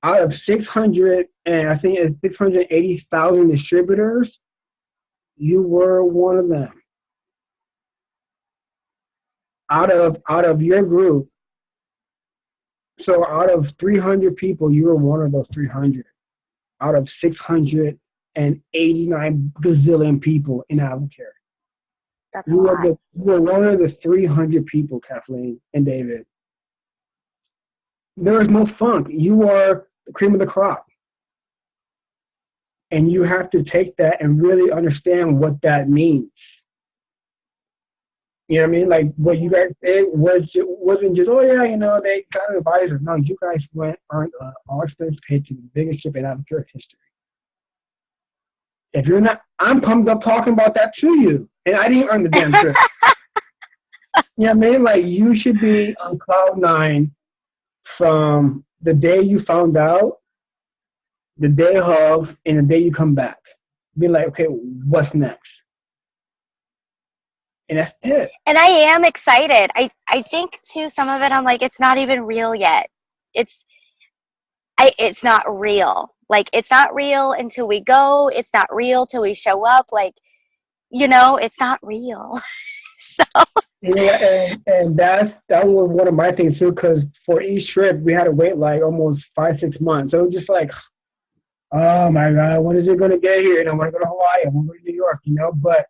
Speaker 2: out of 600, and I think it's 680,000 distributors, you were one of them. Out of your group, so out of 300 people, you were one of those 300. Out of 689 gazillion people in AdvoCare.
Speaker 3: That's a lot.
Speaker 2: You were one of the 300 people, Kathleen and David. There is no funk. You are the cream of the crop. And you have to take that and really understand what that means. You know what I mean? Like what you guys did wasn't just, oh yeah, they got an advisor. No, you guys earned all expense paid to the biggest ship in AdvoCare history. If you're not, I'm pumped up talking about that to you. And I didn't earn the damn trip. You know what I mean? Like you should be on cloud 9 from the day you found out, the day of, and the day you come back. Be like, okay, what's next? And that's it.
Speaker 3: And I am excited. I think too, some of it I'm like, it's not even real yet. It's not real. Like it's not real until we go. It's not real till we show up. Like, it's not real. So
Speaker 2: Yeah, and that was one of my things too, because for each trip we had to wait like almost 5-6 months. So it was just like, oh my God, when is it gonna get here? And I want to go to Hawaii, I want to go to New York, But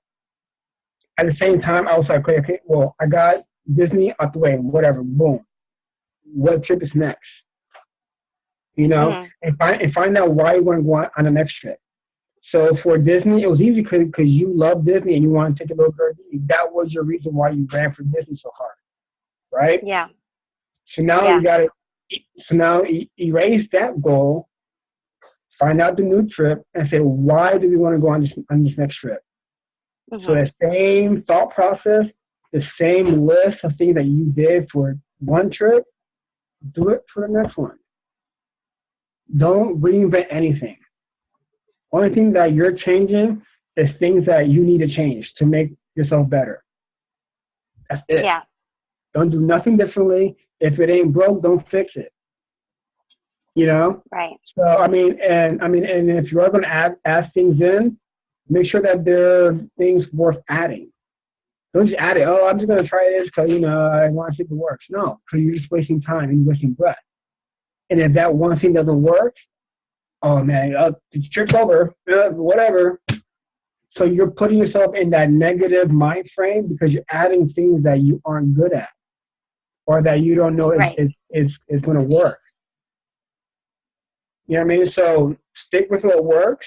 Speaker 2: at the same time, I was like, okay, well, I got Disney out the way, whatever, boom. What trip is next? And find out why you want to go on the next trip. So for Disney, it was easy because you love Disney and you want to take a little girl. That was your reason why you ran for Disney so hard, right?
Speaker 3: Yeah.
Speaker 2: So now you got to. So now erase that goal, find out the new trip, and say why do we want to go on this next trip? Mm-hmm. So the same thought process, the same list of things that you did for one trip, do it for the next one. Don't reinvent anything. Only thing that you're changing is things that you need to change to make yourself better. That's it.
Speaker 3: Yeah.
Speaker 2: Don't do nothing differently. If it ain't broke, don't fix it.
Speaker 3: Right.
Speaker 2: So and if you are going to add things in, make sure that there are things worth adding. Don't just add it. Oh, I'm just going to try this because I want to see if it works. No, because you're just wasting time and wasting breath. And if that one thing doesn't work, oh man, the trip's over, whatever. So you're putting yourself in that negative mind frame because you're adding things that you aren't good at or that you don't know is going to work. You know what I mean? So stick with what works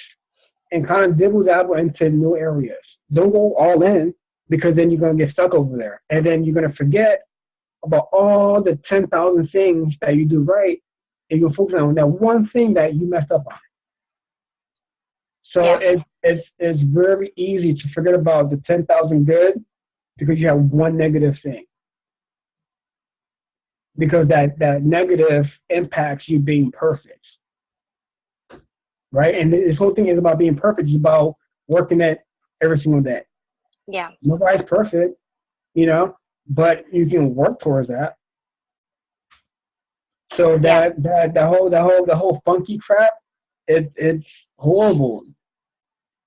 Speaker 2: and kind of dibble dabble into new areas. Don't go all in because then you're going to get stuck over there. And then you're going to forget about all the 10,000 things that you do right. And you'll focus on that one thing that you messed up on. So it's very easy to forget about the 10,000 good because you have one negative thing. Because that negative impacts you being perfect. Right? And this whole thing is about being perfect. It's about working it every single day.
Speaker 3: Yeah.
Speaker 2: Nobody's perfect, but you can work towards that. So the whole funky crap, it's horrible.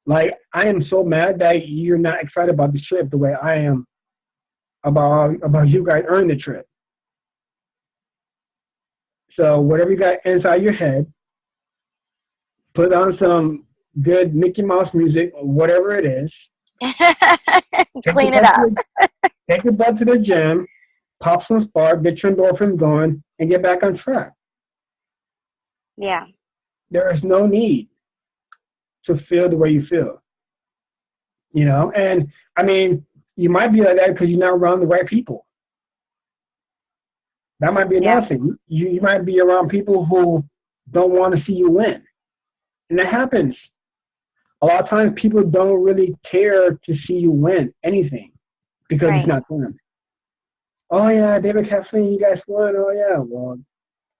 Speaker 2: Like, I am so mad that you're not excited about the trip the way I am about you guys earning the trip. So whatever you got inside your head, put on some good Mickey Mouse music, or whatever it is.
Speaker 3: Clean it up.
Speaker 2: Take your butt to the gym, pop some spark, get your endorphins going, and get back on track.
Speaker 3: Yeah.
Speaker 2: There is no need to feel the way you feel. You know, and I mean, you might be like that because you're not around the right people. That might be another thing. You might be around people who don't want to see you win. And that happens. A lot of times people don't really care to see you win anything because it's not them. Oh, yeah, David Kathleen, you guys won. Oh, yeah, well,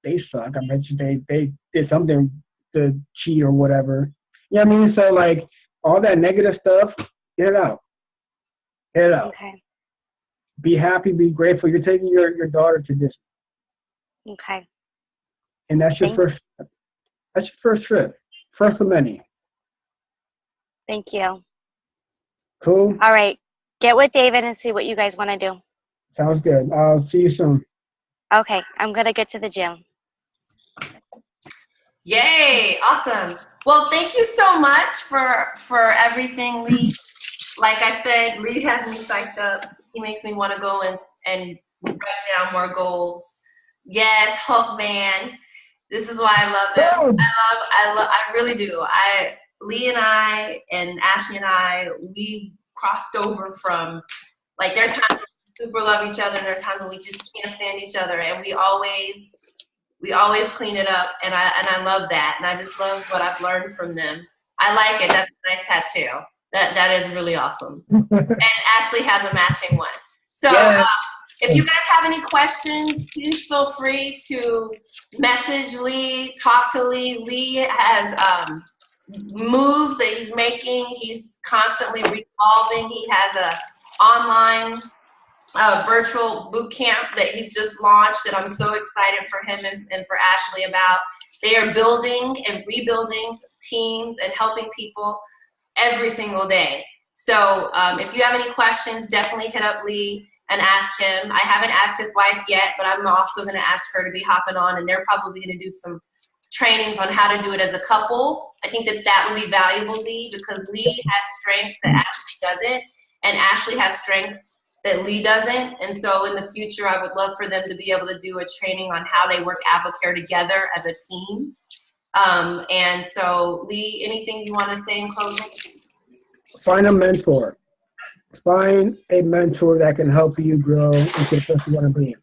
Speaker 2: they suck. I bet you they did something to cheat or whatever. You know what I mean? So, like, all that negative stuff, get it out. Get it out.
Speaker 3: Okay.
Speaker 2: Be happy, be grateful. You're taking your daughter to Disney.
Speaker 3: Okay.
Speaker 2: And that's your first trip. First of many.
Speaker 3: Thank you.
Speaker 2: Cool?
Speaker 3: All right. Get with David and see what you guys want to do.
Speaker 2: Sounds good. I'll see you soon.
Speaker 3: Okay. I'm going to get to the gym.
Speaker 1: Yay. Awesome. Well, thank you so much for everything, Lee. Like I said, Lee has me psyched up. He makes me want to go and write down more goals. Yes, Hulk man. This is why I love him. I really do. Lee and I and Ashley and I, we crossed over from, like, there are times when we super love each other and there are times when we just can't stand each other, and we always clean it up, and I love that, and I just love what I've learned from them. I like it. That's a nice tattoo. That is really awesome. And Ashley has a matching one. So if you guys have any questions, please feel free to message Lee, talk to Lee. Lee has moves that he's making. He's constantly revolving. He has a online virtual boot camp that he's just launched that I'm so excited for him and for Ashley about. They are building and rebuilding teams and helping people every single day. So if you have any questions, definitely hit up Lee and ask him. I haven't asked his wife yet, but I'm also going to ask her to be hopping on, and they're probably going to do some trainings on how to do it as a couple. I think that would be valuable, Lee, because Lee has strengths that Ashley doesn't, and Ashley has strengths that Lee doesn't. And so in the future, I would love for them to be able to do a training on how they work AdvoCare together as a team. And so, Lee, anything you want to say in closing?
Speaker 2: Find a mentor. Find a mentor that can help you grow into the person you want to be.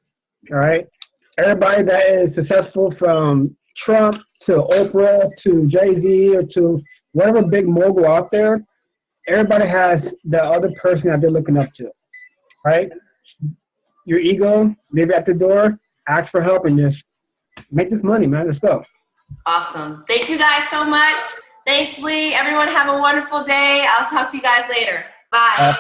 Speaker 2: All right? Everybody that is successful, from Trump to Oprah to Jay-Z or to whatever big mogul out there, everybody has the other person that they're looking up to. Right? Your ego, leave it at the door, ask for help, and just make this money, man. Let's go.
Speaker 1: Awesome. Thank you guys so much. Thanks, Lee. Everyone have a wonderful day. I'll talk to you guys later. Bye.